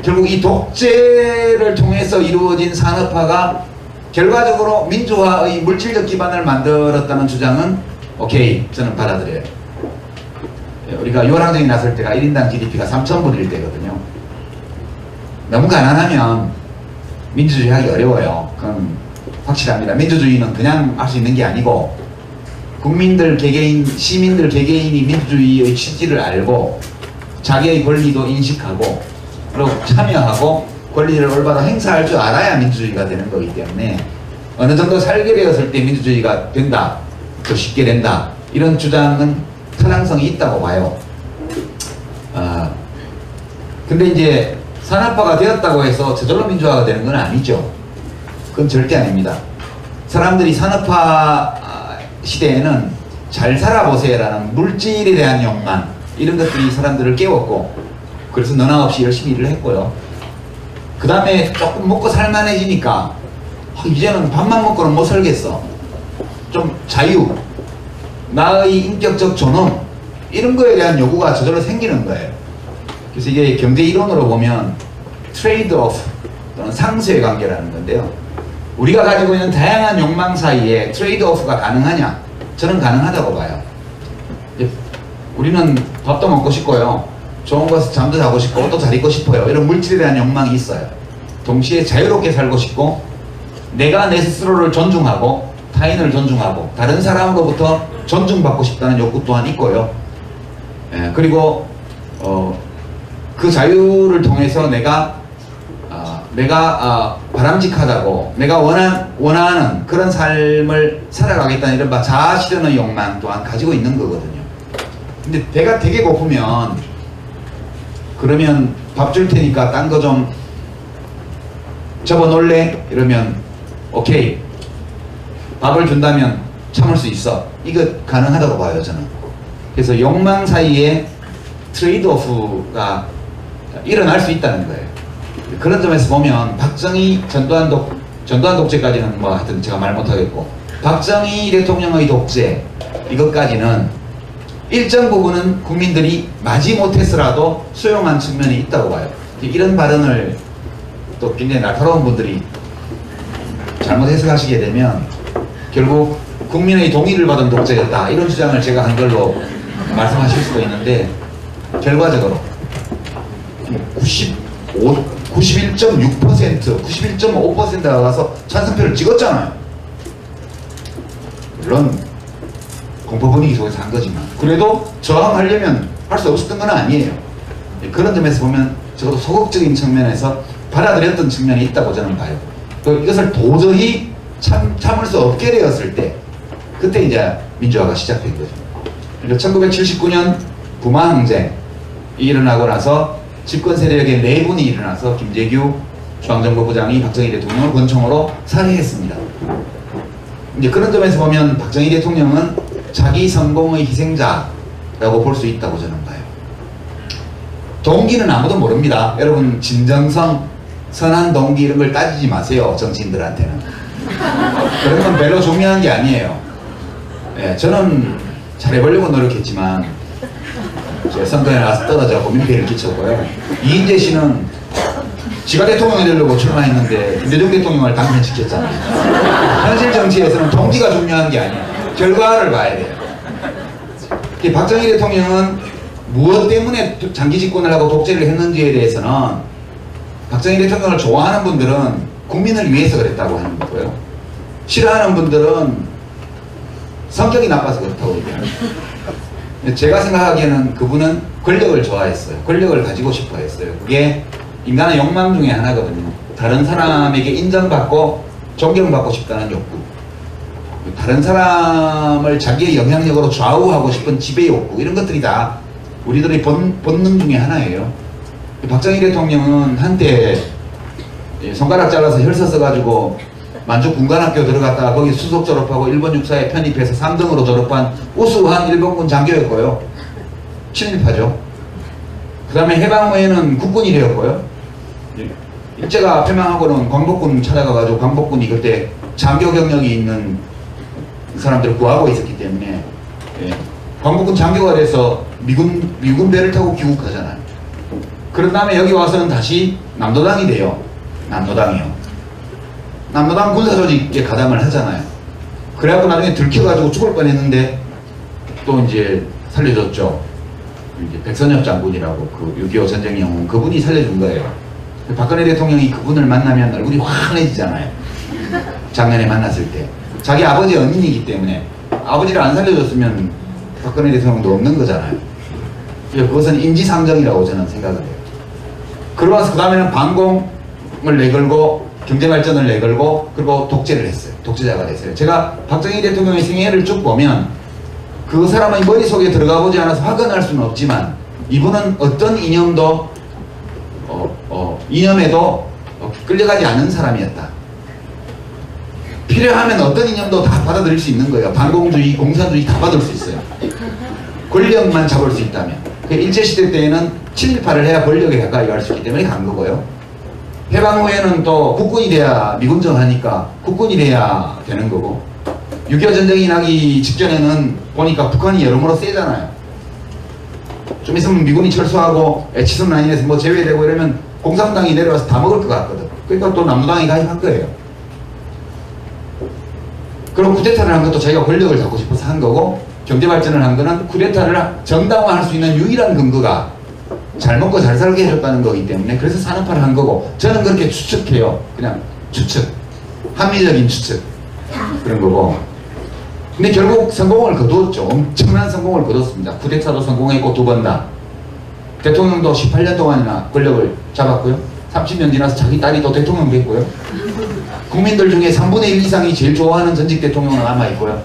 결국 이 독재를 통해서 이루어진 산업화가 결과적으로 민주화의 물질적 기반을 만들었다는 주장은 오케이, 저는 받아들여요. 우리가 유월항쟁이 났을 때가 1인당 GDP가 3,000불일 때거든요. 너무 가난하면 민주주의 하기 어려워요. 그건 확실합니다. 민주주의는 그냥 할 수 있는 게 아니고 국민들 개개인, 시민들 개개인이 민주주의의 취지를 알고 자기의 권리도 인식하고 그리고 참여하고 권리를 올바로 행사할 줄 알아야 민주주의가 되는 거기 때문에 어느 정도 살게 되었을 때 민주주의가 된다, 더 쉽게 된다, 이런 주장은 타당성이 있다고 봐요. 근데 이제 산업화가 되었다고 해서 저절로 민주화가 되는 건 아니죠. 그건 절대 아닙니다. 사람들이 산업화 시대에는 잘 살아보세요라는 물질에 대한 욕망, 이런 것들이 사람들을 깨웠고, 그래서 너나 없이 열심히 일을 했고요. 그 다음에 조금 먹고 살만해지니까 이제는 밥만 먹고는 못 살겠어, 좀 자유, 나의 인격적 존엄, 이런 거에 대한 요구가 저절로 생기는 거예요. 그래서 이게 경제 이론으로 보면 트레이드 오프 또는 상쇄 관계라는 건데요. 우리가 가지고 있는 다양한 욕망 사이에 트레이드 오프가 가능하냐? 저는 가능하다고 봐요. 우리는 밥도 먹고 싶고요, 좋은 곳에서 잠도 자고 싶고 옷도 잘 입고 싶어요. 이런 물질에 대한 욕망이 있어요. 동시에 자유롭게 살고 싶고 내가 내 스스로를 존중하고 타인을 존중하고 다른 사람으로부터 존중받고 싶다는 욕구 또한 있고요. 그리고 그 자유를 통해서 내가 바람직하다고 내가 원하는 그런 삶을 살아가겠다는 이른바 자아실현의 욕망 또한 가지고 있는 거거든요. 근데 배가 되게 고프면 그러면 밥 줄 테니까 딴 거 좀 접어놓을래? 이러면 오케이, 밥을 준다면 참을 수 있어. 이거 가능하다고 봐요, 저는. 그래서 욕망 사이에 트레이드 오프가 일어날 수 있다는 거예요. 그런 점에서 보면 박정희, 전두환 독재까지는 뭐 하여튼 제가 말 못하겠고, 박정희 대통령의 독재, 이것까지는 일정 부분은 국민들이 마지 못했으라도 수용한 측면이 있다고 봐요. 이런 발언을 또 굉장히 날카로운 분들이 잘못 해석하시게 되면 결국 국민의 동의를 받은 독재였다, 이런 주장을 제가 한 걸로 말씀하실 수도 있는데, 결과적으로 91.6%, 91.5%가 가서 찬성표를 찍었잖아요. 물론 공포 분위기 속에서 한 거지만 그래도 저항하려면 할 수 없었던 건 아니에요. 그런 점에서 보면 적어도 소극적인 측면에서 받아들였던 측면이 있다고 저는 봐요. 또 이것을 도저히 참을 수 없게 되었을 때 그때 이제 민주화가 시작된 거죠. 1979년 부마항쟁이 일어나고 나서 집권 세력의 내분이 일어나서 김재규 중앙정보부장이 박정희 대통령을 권총으로 살해했습니다. 이제 그런 점에서 보면 박정희 대통령은 자기 성공의 희생자라고 볼 수 있다고 저는 봐요. 동기는 아무도 모릅니다. 여러분, 진정성, 선한 동기 이런 걸 따지지 마세요, 정치인들한테는. 그런 건 별로 중요한 게 아니에요. 저는 잘해보려고 노력했지만 제 선거에 나와서 떨어져고 민폐를 끼쳤고요. 이인재 씨는 지가 대통령이 되려고 출마했는데 김대중 대통령을 당선시켰잖아요. 현실 정치에서는 동기가 중요한 게 아니에요. 결과를 봐야 돼요. 박정희 대통령은 무엇 때문에 장기 집권을 하고 독재를 했는지에 대해서는 박정희 대통령을 좋아하는 분들은 국민을 위해서 그랬다고 하는 거고요. 싫어하는 분들은 성격이 나빠서 그렇다고 얘기합니다. 제가 생각하기에는 그분은 권력을 좋아했어요. 권력을 가지고 싶어 했어요. 그게 인간의 욕망 중에 하나거든요. 다른 사람에게 인정받고 존경받고 싶다는 욕구, 다른 사람을 자기의 영향력으로 좌우하고 싶은 지배 욕구, 이런 것들이 다 우리들의 본능 중에 하나예요. 박정희 대통령은 한때 손가락 잘라서 혈서 써가지고 만주 군관학교 들어갔다가 거기 수석 졸업하고 일본 육사에 편입해서 3등으로 졸업한 우수한 일본군 장교였고요. 친일파죠. 그 다음에 해방 후에는 국군이 되었고요. 일제가 패망하고는 광복군 찾아가가지고 광복군이 그때 장교 경력이 있는 사람들을 구하고 있었기 때문에 광복군 장교가 돼서 미군 배를 타고 귀국하잖아요. 그런 다음에 여기 와서는 다시 남도당이 돼요. 남도당이요. 남도당 군사조직에 가담을 하잖아요. 그래갖고 나중에 들켜가지고 죽을 뻔했는데 또 이제 살려줬죠. 이제 백선엽 장군이라고 그 6.25 전쟁 영웅 그분이 살려준 거예요. 박근혜 대통령이 그분을 만나면 얼굴이 환해지잖아요. 작년에 만났을 때 자기 아버지 언인이기 때문에 아버지를 안 살려줬으면 박근혜 대통령도 없는 거잖아요. 그것은 인지상정이라고 저는 생각을 해요. 그러면서 그 다음에는 반공을 내걸고 경제발전을 내걸고 그리고 독재를 했어요. 독재자가 됐어요. 제가 박정희 대통령의 생애를 쭉 보면 그 사람의 머릿속에 들어가 보지 않아서 확언할 수는 없지만 이분은 어떤 이념도 이념에도 끌려가지 않은 사람이었다. 필요하면 어떤 이념도 다 받아들일 수 있는 거예요. 반공주의, 공산주의 다 받을 수 있어요. 권력만 잡을 수 있다면. 일제시대 때에는 친일파를 해야 권력에 가까이 갈 수 있기 때문에 간 거고요. 해방 후에는 또 국군이 돼야 미군정하니까 국군이 돼야 되는 거고 6.25 전쟁이 나기 직전에는 보니까 북한이 여러모로 세잖아요. 좀 있으면 미군이 철수하고 에치선 라인에서 뭐 제외되고 이러면 공산당이 내려와서 다 먹을 것 같거든. 그러니까 또 남도당이 가입한 거예요. 그럼 쿠데타를 한 것도 자기가 권력을 잡고 싶어서 한 거고 경제발전을 한 거는 쿠데타를 정당화할 수 있는 유일한 근거가 잘 먹고 잘 살게 해줬다는 거기 때문에 그래서 산업화를 한 거고 저는 그렇게 추측해요. 그냥 추측. 합리적인 추측. 그런 거고. 근데 결국 성공을 거두었죠. 엄청난 성공을 거뒀습니다. 쿠데타도 성공했고 2번 다. 대통령도 18년 동안이나 권력을 잡았고요. 30년 지나서 자기 딸이 또 대통령 됐고요. 국민들 중에 3분의 1 이상이 제일 좋아하는 전직 대통령은 남아있고요.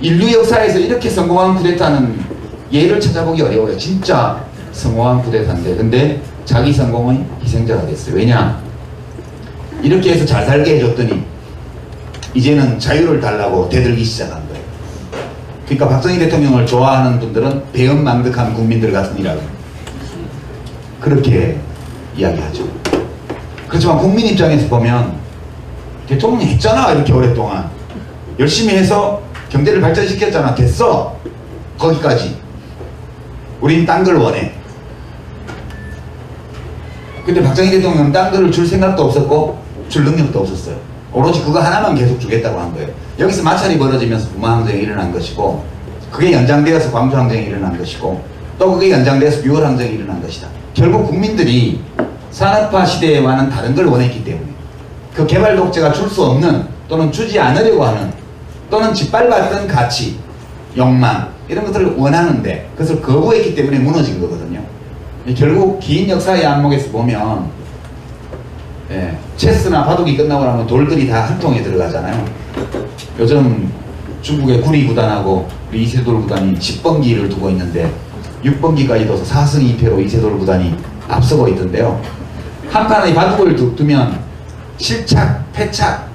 인류 역사에서 이렇게 성공한 쿠데타는 예를 찾아보기 어려워요. 진짜 성공한 쿠데타인데 근데 자기 성공의 희생자가 됐어요. 왜냐? 이렇게 해서 잘 살게 해줬더니 이제는 자유를 달라고 대들기 시작한 거예요. 그러니까 박정희 대통령을 좋아하는 분들은 배은망덕한 국민들 같으니라고 그렇게 이야기하죠. 그렇지만 국민 입장에서 보면 대통령이 했잖아. 이렇게 오랫동안 열심히 해서 경제를 발전시켰잖아. 됐어. 거기까지. 우린 딴 걸 원해. 근데 박정희 대통령은 딴 거를 줄 생각도 없었고 줄 능력도 없었어요. 오로지 그거 하나만 계속 주겠다고 한 거예요. 여기서 마찰이 벌어지면서 부마항쟁이 일어난 것이고 그게 연장되어서 광주항쟁이 일어난 것이고 또 그게 연장되어서 6월 항쟁이 일어난 것이다. 결국 국민들이 산업화 시대와는 다른 걸 원했기 때문에 그 개발 독재가 줄 수 없는 또는 주지 않으려고 하는 또는 짓밟았던 가치, 욕망 이런 것들을 원하는데 그것을 거부했기 때문에 무너진 거거든요. 결국 긴 역사의 안목에서 보면 체스나 바둑이 끝나고 나면 돌들이 다 한 통에 들어가잖아요. 요즘 중국의 구리 구단하고 우리 이세돌 구단이 10번기를 두고 있는데 6번기까지 둬서 4승 2패로 이세돌 구단이 앞서고 있던데요. 한 판의 바둑을 두면 실착, 패착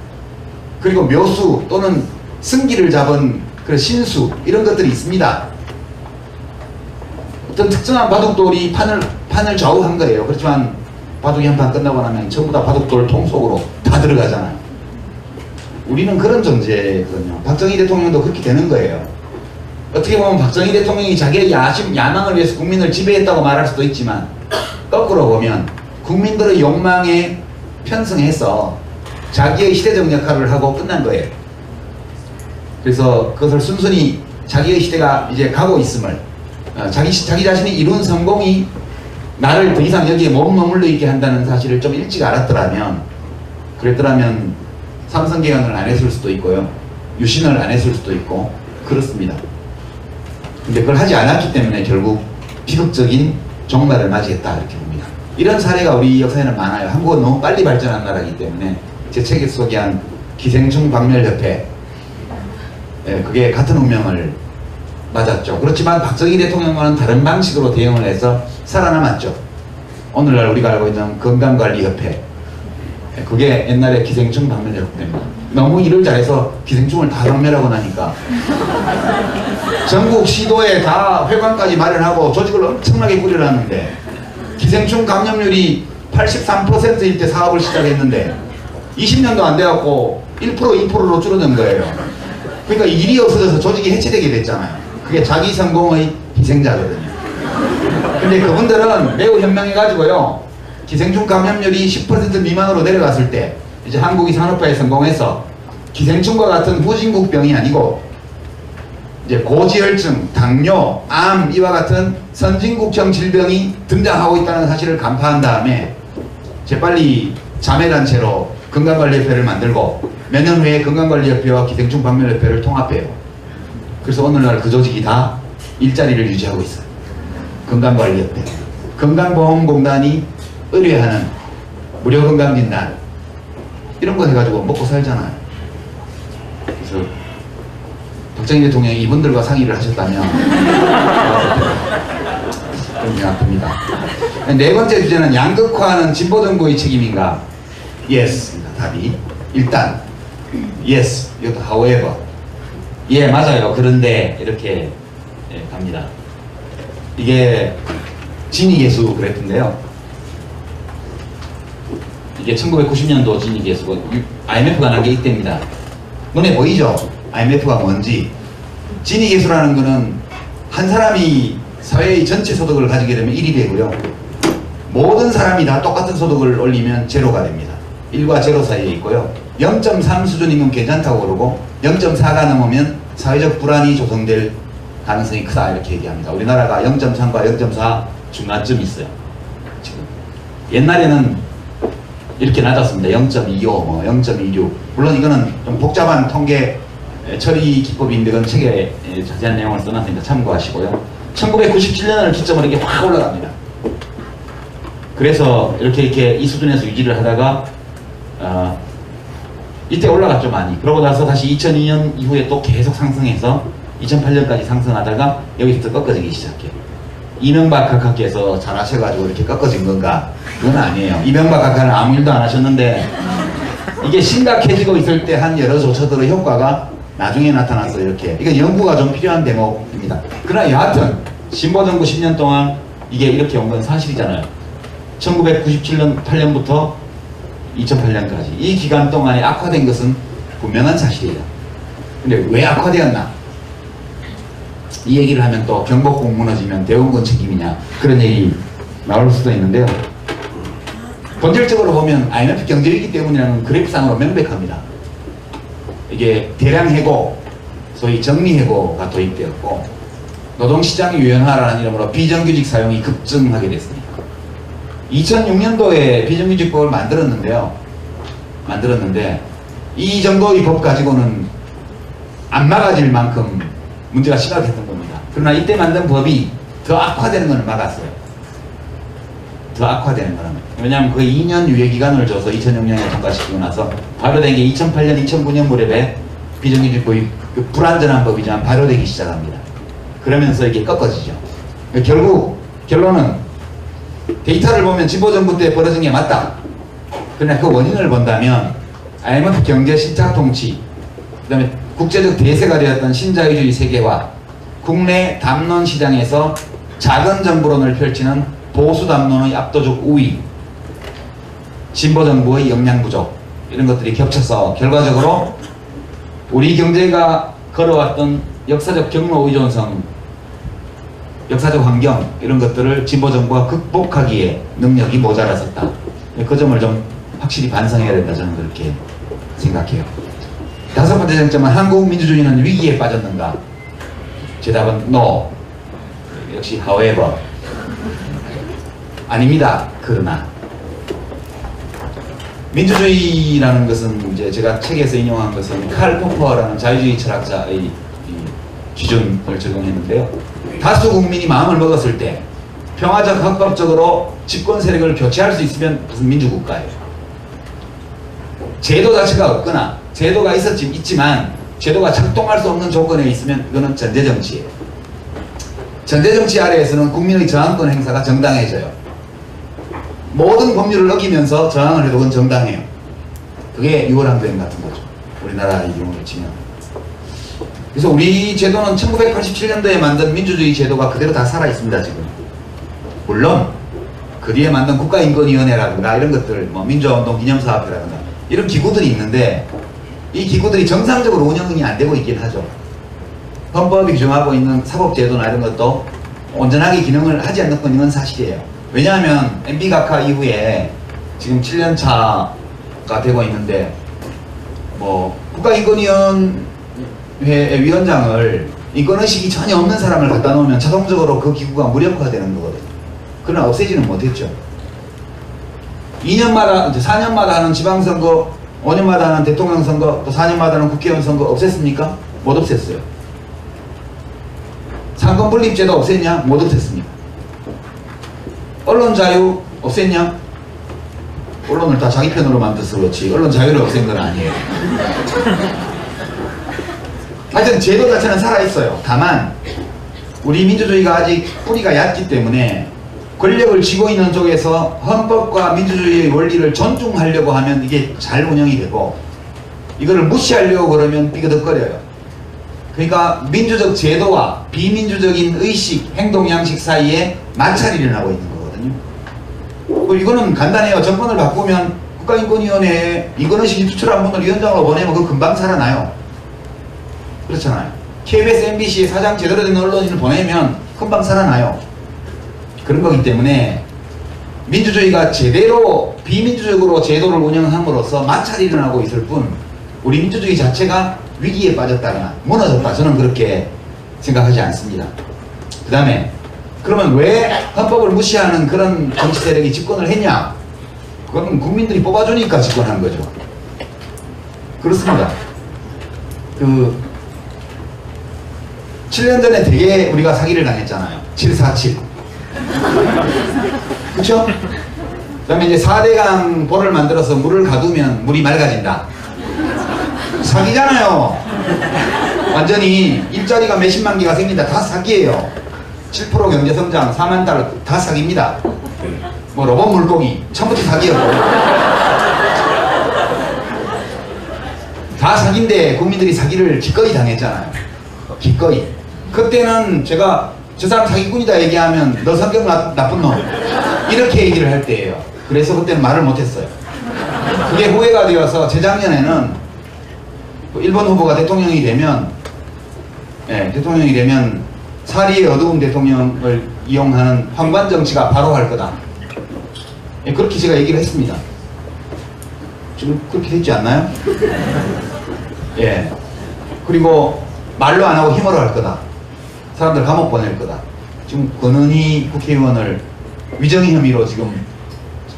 그리고 묘수 또는 승기를 잡은 그 신수 이런 것들이 있습니다. 어떤 특정한 바둑돌이 판을 좌우한 거예요. 그렇지만 바둑이 한 판 끝나고 나면 전부 다 바둑돌 통 속으로 다 들어가잖아요. 우리는 그런 존재거든요. 박정희 대통령도 그렇게 되는 거예요. 어떻게 보면 박정희 대통령이 자기의 야망을 위해서 국민을 지배했다고 말할 수도 있지만 거꾸로 보면 국민들의 욕망에 편승해서 자기의 시대적 역할을 하고 끝난 거예요. 그래서 그것을 순순히 자기의 시대가 이제 가고 있음을 자기 자신이 이룬 성공이 나를 더 이상 여기에 못 머물러 있게 한다는 사실을 좀 일찍 알았더라면 그랬더라면 삼성개헌을 안 했을 수도 있고요. 유신을 안 했을 수도 있고 그렇습니다. 근데 그걸 하지 않았기 때문에 결국 비극적인 종말을 맞이했다 이렇게 봅니다. 이런 사례가 우리 역사에는 많아요. 한국은 너무 빨리 발전한 나라이기 때문에 제 책에 소개한 기생충 박멸협회 그게 같은 운명을 맞았죠. 그렇지만 박정희 대통령과는 다른 방식으로 대응을 해서 살아남았죠. 오늘날 우리가 알고 있는 건강관리협회 그게 옛날에 기생충 박멸협회입니다. 너무 일을 잘해서 기생충을 다 박멸하고 나니까 전국 시도에 다 회관까지 마련하고 조직을 엄청나게 꾸려놨는데 기생충 감염률이 83%일 때 사업을 시작했는데 20년도 안 돼갖고 1% 2%로 줄어든 거예요. 그러니까 일이 없어져서 조직이 해체되게 됐잖아요. 그게 자기 성공의 희생자거든요. 근데 근데 그분들은 매우 현명해가지고요. 기생충 감염률이 10% 미만으로 내려갔을 때 이제 한국이 산업화에 성공해서 기생충과 같은 후진국병이 아니고 이제 고지혈증, 당뇨, 암 이와 같은 선진국형 질병이 등장하고 있다는 사실을 간파한 다음에 재빨리 자매단체로 건강관리협회를 만들고 몇 년 후에 건강관리협회와 기생충 박멸협회를 통합해요. 그래서 오늘날 그 조직이 다 일자리를 유지하고 있어요. 건강관리협회. 건강보험공단이 의뢰하는 무료 건강진단 이런 거 해가지고 먹고 살잖아요. 그래서 박정희 대통령이 이분들과 상의를 하셨다면 그런 생각합니다. 네 번째 주제는 양극화는 진보정부의 책임인가? Yes. 답이 일단 Yes. 이것도 however. 예, 맞아요. 그런데 이렇게 갑니다. 이게 진위계수 그랬던데요. 이게 1990년도 진위계수고 IMF가 난 게 이때입니다. 눈에 보이죠? IMF가 뭔지. 진위계수라는 거는 한 사람이 사회의 전체 소득을 가지게 되면 1이 되고요. 모든 사람이 다 똑같은 소득을 올리면 제로가 됩니다. 1과 제로 사이에 있고요. 0.3 수준이면 괜찮다고 그러고 0.4가 넘으면 사회적 불안이 조성될 가능성이 크다 이렇게 얘기합니다. 우리나라가 0.3과 0.4 중간쯤 있어요. 지금 옛날에는 이렇게 낮았습니다. 0.25, 뭐 0.26. 물론 이거는 좀 복잡한 통계 처리 기법인데 그건 책에 자세한 내용을 써놨으니까 참고하시고요. 1997년을 기점으로 이렇게 확 올라갑니다. 그래서 이렇게 이 수준에서 유지를 하다가 이때 올라갔죠 많이. 그러고 나서 다시 2002년 이후에 또 계속 상승해서 2008년까지 상승하다가 여기서부터 꺾어지기 시작해요. 이명박 각하께서 잘하셔가지고 이렇게 꺾어진 건가? 그건 아니에요. 이명박 각하는 아무 일도 안 하셨는데 이게 심각해지고 있을 때 한 여러 조처들의 효과가 나중에 나타나서 이렇게 이건 연구가 좀 필요한 대목입니다. 그러나 여하튼 진보정부 10년 동안 이게 이렇게 온 건 사실이잖아요. 1997년 8년부터 2008년까지 이 기간 동안에 악화된 것은 분명한 사실이에요. 근데 왜 악화되었나? 이 얘기를 하면 또 경복궁 무너지면 대원군 책임이냐 그런 얘기 나올 수도 있는데요. 본질적으로 보면 IMF 경제위기 때문이라는 그래프상으로 명백합니다. 이게 대량 해고, 소위 정리해고가 도입되었고 노동시장 유연화라는 이름으로 비정규직 사용이 급증하게 됐습니다. 2006년도에 비정규직법을 만들었는데 이 정도의 법 가지고는 안 막아질 만큼 문제가 심각했던 겁니다. 그러나 이때 만든 법이 더 악화되는 것을 막았어요. 더 악화되는 거는. 왜냐하면 그 2년 유예기간을 줘서 2006년에 통과시키고 나서 발효된 게 2008년, 2009년 무렵에 비정규직법이 그 불완전한 법이지만 발효되기 시작합니다. 그러면서 이게 꺾어지죠. 결국 결론은 데이터를 보면 진보정부 때 벌어진 게 맞다. 그러나 그 원인을 본다면 IMF 경제 신차 통치, 그 다음에 국제적 대세가 되었던 신자유주의 세계화, 국내 담론 시장에서 작은 정부론을 펼치는 보수 담론의 압도적 우위, 진보정부의 역량 부족 이런 것들이 겹쳐서 결과적으로 우리 경제가 걸어왔던 역사적 경로 의존성, 역사적 환경 이런 것들을 진보정부가 극복하기에 능력이 모자랐었다. 그 점을 좀 확실히 반성해야 된다 저는 그렇게 생각해요. 다섯 번째 쟁점은 한국 민주주의는 위기에 빠졌는가? 제 답은 no. 역시 however. 아닙니다. 그러나 민주주의라는 것은 이제 제가 책에서 인용한 것은 칼 포퍼라는 자유주의 철학자의 기준을 적용했는데요. 다수 국민이 마음을 먹었을 때 평화적 합법적으로 집권 세력을 교체할 수 있으면 그것은 민주국가예요. 제도 자체가 없거나 제도가 있지만 제도가 작동할 수 없는 조건에 있으면 그거는 전제정치예요. 전제정치 아래에서는 국민의 저항권 행사가 정당해져요. 모든 법률을 어기면서 저항을 해도 그건 정당해요. 그게 유월항쟁 같은 거죠. 우리나라의 경우를 치면. 그래서 우리 제도는 1987년도에 만든 민주주의 제도가 그대로 다 살아있습니다. 지금. 물론 그 뒤에 만든 국가인권위원회라든가 이런 것들, 뭐 민주화운동 기념사업회라든가 이런 기구들이 있는데 이 기구들이 정상적으로 운영이 안 되고 있긴 하죠. 헌법이 규정하고 있는 사법제도나 이런 것도 온전하게 기능을 하지 않는 건 이건 사실이에요. 왜냐하면 MB 각하 이후에 지금 7년 차가 되고 있는데 뭐 국가인권위원회 위원장을 인권의식이 전혀 없는 사람을 갖다 놓으면 자동적으로 그 기구가 무력화되는 거거든요. 그러나 없애지는 못했죠. 2년마다, 4년마다 하는 지방선거, 5년마다 하는 대통령 선거, 또 4년마다 하는 국회의원 선거 없앴습니까? 못 없앴어요. 상권 분립제도 없앴냐? 못 없앴습니다. 언론 자유 없앴냐? 언론을 다 자기 편으로 만들어서 그렇지 언론 자유를 없앤 건 아니에요. 하여튼 제도 자체는 살아있어요. 다만 우리 민주주의가 아직 뿌리가 얕기 때문에 권력을 쥐고 있는 쪽에서 헌법과 민주주의의 원리를 존중하려고 하면 이게 잘 운영이 되고 이거를 무시하려고 그러면 삐그덕거려요. 그러니까 민주적 제도와 비민주적인 의식, 행동 양식 사이에 마찰이 일어나고 있는 거거든요. 이거는 간단해요. 정권을 바꾸면 국가인권위원회에 인권의식이 투철한 분을 위원장으로 보내면 그거 금방 살아나요. 그렇잖아요. KBS, MBC에 사장 제대로 된 언론인을 보내면 금방 살아나요. 그런 거기 때문에 민주주의가 제대로 비민주적으로 제도를 운영함으로써 마찰이 일어나고 있을 뿐 우리 민주주의 자체가 위기에 빠졌다거나 무너졌다 저는 그렇게 생각하지 않습니다. 그 다음에 그러면 왜 헌법을 무시하는 그런 정치 세력이 집권을 했냐? 그건 국민들이 뽑아주니까 집권한 거죠. 그렇습니다. 7년 전에 되게 우리가 사기를 당했잖아요. 747. 그쵸? 그 다음에 이제 4대강 볼을 만들어서 물을 가두면 물이 맑아진다. 사기잖아요. 완전히 일자리가 몇십만 개가 생긴다. 다 사기예요. 7% 경제성장, 4만 달러 다 사기입니다. 뭐 로봇 물고기 처음부터 사기였고 다 사기인데 국민들이 사기를 기꺼이 당했잖아요. 기꺼이. 그때는 제가 저 사람 사기꾼이다 얘기하면 너 성격 나쁜 놈 이렇게 얘기를 할 때예요. 그래서 그때는 말을 못했어요. 그게 후회가 되어서 재작년에는 일본 후보가 대통령이 되면 사리의 어두운 대통령을 이용하는 황관 정치가 바로 할 거다. 그렇게 제가 얘기를 했습니다. 지금 그렇게 됐지 않나요? 예. 그리고 말로 안 하고 힘으로 할 거다. 사람들 감옥 보낼 거다. 지금 권은희 국회의원을 위정의 혐의로 지금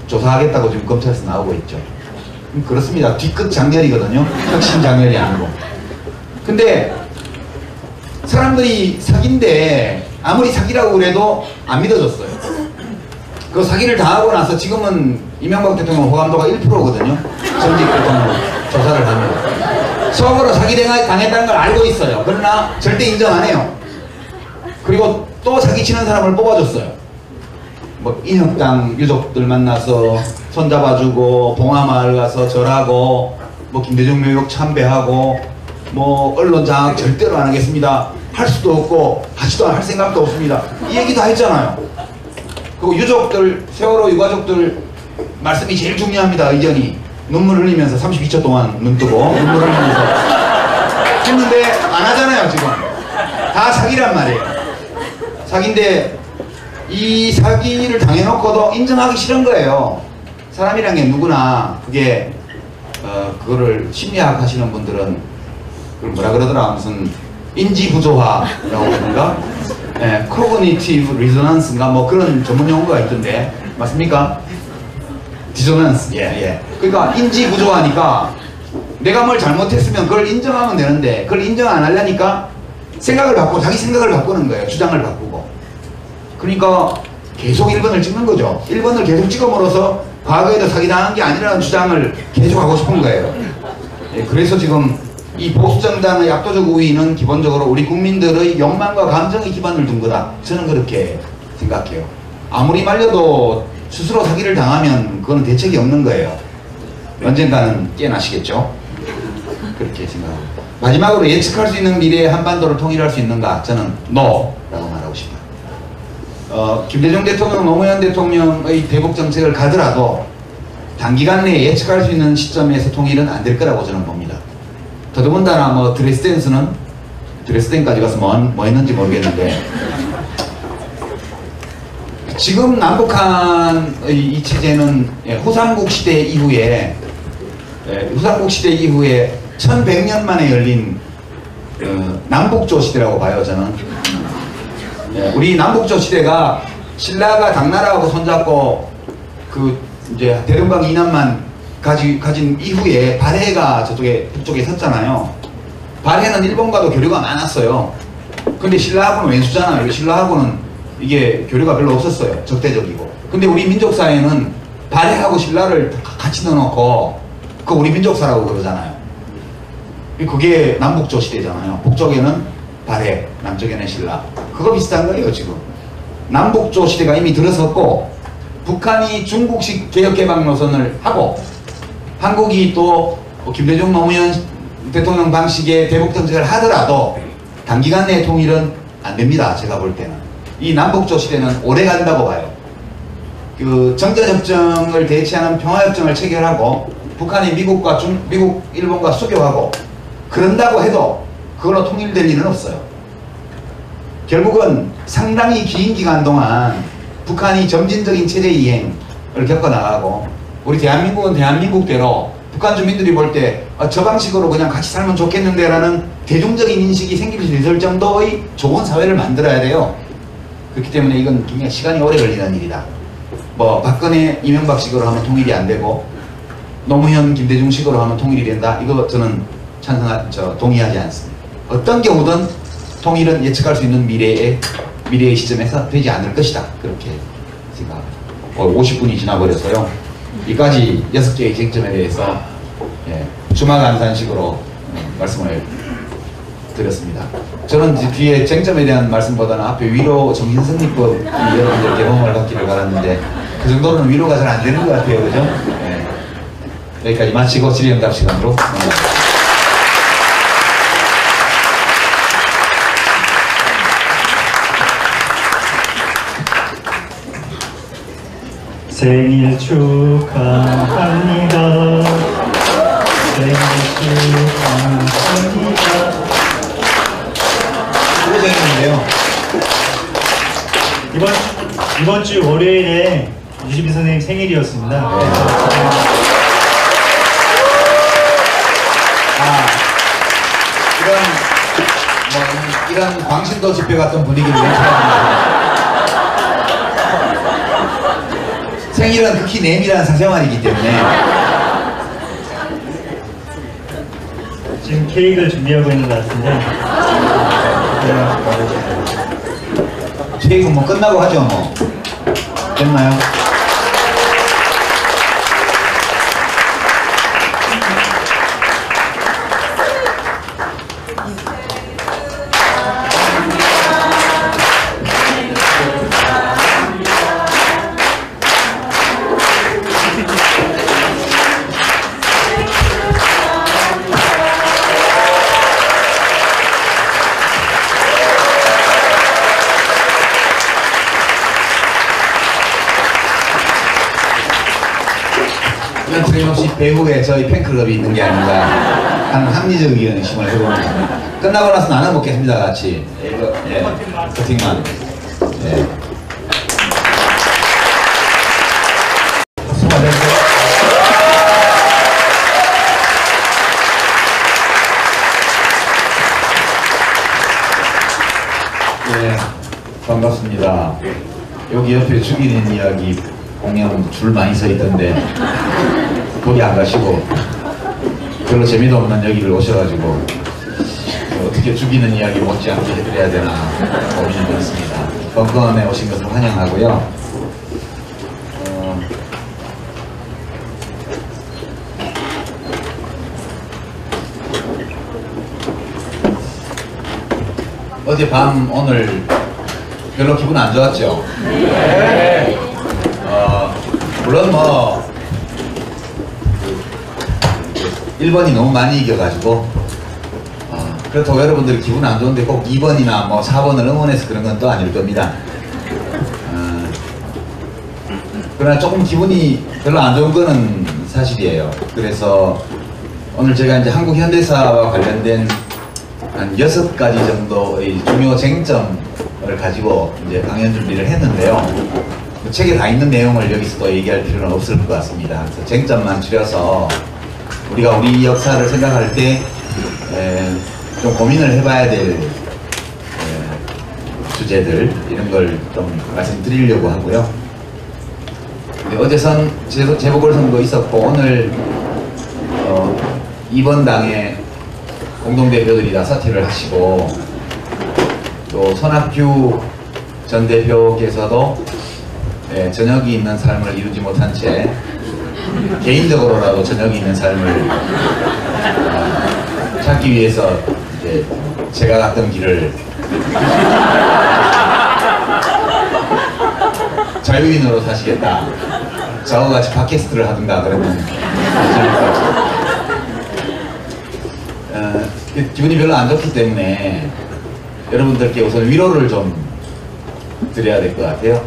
조사하겠다고 지금 검찰에서 나오고 있죠. 그렇습니다. 뒤끝 장렬이거든요. 혁신 장렬이 아니고. 근데 사람들이 사기인데 아무리 사기라고 그래도 안 믿어줬어요. 그 사기를 당하고 나서 지금은 이명박 대통령 호감도가 1%거든요. 전직 대통령 조사를 하면. 속으로 사기 당했다는 걸 알고 있어요. 그러나 절대 인정 안 해요. 그리고 또 사기치는 사람을 뽑아줬어요. 뭐 인혁당 유족들 만나서 손잡아주고 봉화마을 가서 절하고 뭐 김대중 묘역 참배하고 뭐 언론 장악 절대로 안 하겠습니다. 할 수도 없고 하지도 할 생각도 없습니다. 이 얘기 다 했잖아요. 그리고 유족들 세월호 유가족들 말씀이 제일 중요합니다. 의견이 눈물 흘리면서 32초 동안 눈 뜨고 눈물 흘리면서 했는데 안 하잖아요. 지금 다 사기란 말이에요. 사기인데 이 사기를 당해놓고도 인정하기 싫은 거예요. 사람이란 게 누구나 그게 그거를 심리학 하시는 분들은 그걸 뭐라 그러더라 무슨 인지부조화라고 그러는가 cognitive resonance인가 뭐 그런 전문 용어가 있던데 맞습니까? 디소넌스 그러니까 인지부조화니까 내가 뭘 잘못했으면 그걸 인정하면 되는데 그걸 인정 안 하려니까 생각을 바꾸고 자기 생각을 바꾸는 거예요. 주장을 바꾸고. 그러니까 계속 1번을 찍는 거죠. 1번을 계속 찍어물어서 과거에도 사기당한 게 아니라는 주장을 계속 하고 싶은 거예요. 그래서 지금 이 보수정당의 압도적 우위는 기본적으로 우리 국민들의 욕망과 감정에 기반을 둔 거다. 저는 그렇게 생각해요. 아무리 말려도 스스로 사기를 당하면 그건 대책이 없는 거예요. 언젠가는 깨나시겠죠? 그렇게 생각합니다. 마지막으로 예측할 수 있는 미래에 한반도를 통일할 수 있는가? 저는 NO! 라고 말하고 싶어요. 김대중 대통령, 노무현 대통령의 대북 정책을 가더라도 단기간 내에 예측할 수 있는 시점에서 통일은 안 될 거라고 저는 봅니다. 더더군다나 뭐 드레스덴까지 가서 뭐 했는지 모르겠는데 지금 남북한의 이 체제는 후삼국 시대 이후에 1100년 만에 열린 남북조 시대라고 봐요, 저는. 우리 남북조 시대가 신라가 당나라하고 손잡고 이제 대동강 이남만 가진 이후에 발해가 북쪽에 섰잖아요. 발해는 일본과도 교류가 많았어요. 근데 신라하고는 왼수잖아요. 신라하고는 이게 교류가 별로 없었어요. 적대적이고. 근데 우리 민족사에는 발해하고 신라를 같이 넣어놓고 그 우리 민족사라고 그러잖아요. 그게 남북조 시대잖아요. 북쪽에는 발해, 남쪽에는 신라. 그거 비슷한 거예요, 지금. 남북조 시대가 이미 들어섰고, 북한이 중국식 개혁개방 노선을 하고, 한국이 또 김대중 노무현 대통령 방식의 대북정책을 하더라도 단기간 내에 통일은 안 됩니다. 제가 볼 때는. 이 남북조 시대는 오래 간다고 봐요. 정전협정을 대체하는 평화협정을 체결하고, 북한이 미국, 일본과 수교하고, 그런다고 해도 그걸로 통일될 일은 없어요. 결국은 상당히 긴 기간 동안 북한이 점진적인 체제 이행을 겪어나가고, 우리 대한민국은 대한민국대로 북한 주민들이 볼 때 저 방식으로 그냥 같이 살면 좋겠는데 라는 대중적인 인식이 생길 수 있을 정도의 좋은 사회를 만들어야 돼요. 그렇기 때문에 이건 굉장히 시간이 오래 걸리는 일이다. 박근혜, 이명박식으로 하면 통일이 안 되고, 노무현, 김대중식으로 하면 통일이 된다. 이거 저는 동의하지 않습니다. 어떤 경우든 통일은 예측할 수 있는 미래의 시점에서 되지 않을 것이다. 그렇게 생각합니다. 50분이 지나버려서요. 이까지 6개의 쟁점에 대해서 주마감산식으로 말씀을 드렸습니다. 저는 뒤에 쟁점에 대한 말씀보다는 앞에 위로 정신승리법 여러분들 경험을 갖기를 바랐는데 그 정도는 위로가 잘 안 되는 것 같아요. 그죠? 여기까지 마치고 질의응답 시간으로 넘어갑니다. 생일 축하합니다. 생일 축하합니다. 고생했는데요. 이번 주 월요일에 유시민 선생님 생일이었습니다. 이런 광신도 집회 같은 분위기를 연출합니다. 생일은 극히 내밀한 사생활이기 때문에 지금 케이크를 준비하고 있는 것 같은데 케이크 뭐 끝나고 하죠. 뭐 됐나요? 틀림없이 배후에 저희 팬클럽이 있는 게 아닌가 하는 합리적 의심을 해봅니다. 끝나고 나서 나눠 먹겠습니다. 같이. 커팅만. 수고하셨어요. 반갑습니다. 여기 옆에 죽이는 이야기 공연 줄 많이 서 있던데 거기 안 가시고 별로 재미도 없는 여기를 오셔가지고 어떻게 죽이는 이야기 못지않게 해드려야 되나 고민이 많습니다. 건건에 오신 것을 환영하고요. 어젯밤 오늘 별로 기분 안 좋았죠? 네. 물론 뭐 1번이 너무 많이 이겨가지고 그렇다고 여러분들이 기분 안 좋은데 꼭 2번이나 뭐 4번을 응원해서 그런 건 또 아닐 겁니다. 그러나 조금 기분이 별로 안 좋은 거는 사실이에요. 그래서 오늘 제가 이제 한국 현대사와 관련된 한 6가지 정도의 중요 쟁점을 가지고 이제 강연 준비를 했는데요. 책에 다 있는 내용을 여기서 또 얘기할 필요는 없을 것 같습니다. 그래서 쟁점만 줄여서 우리가 우리 역사를 생각할 때 좀 고민을 해봐야 될 주제들 이런 걸 좀 말씀드리려고 하고요. 어제선 재보궐선거 있었고 오늘 이번 당의 공동대표들이 다 사퇴를 하시고 또 손학규 전 대표께서도 저녁이 있는 삶을 이루지 못한 채 개인적으로라도 저녁이 있는 삶을 찾기 위해서 이제 제가 갔던 길을 자유인으로 사시겠다. 저하고 같이 팟캐스트를 하든가 그러면 기분이 별로 안 좋기 때문에 여러분들께 우선 위로를 좀 드려야 될 것 같아요.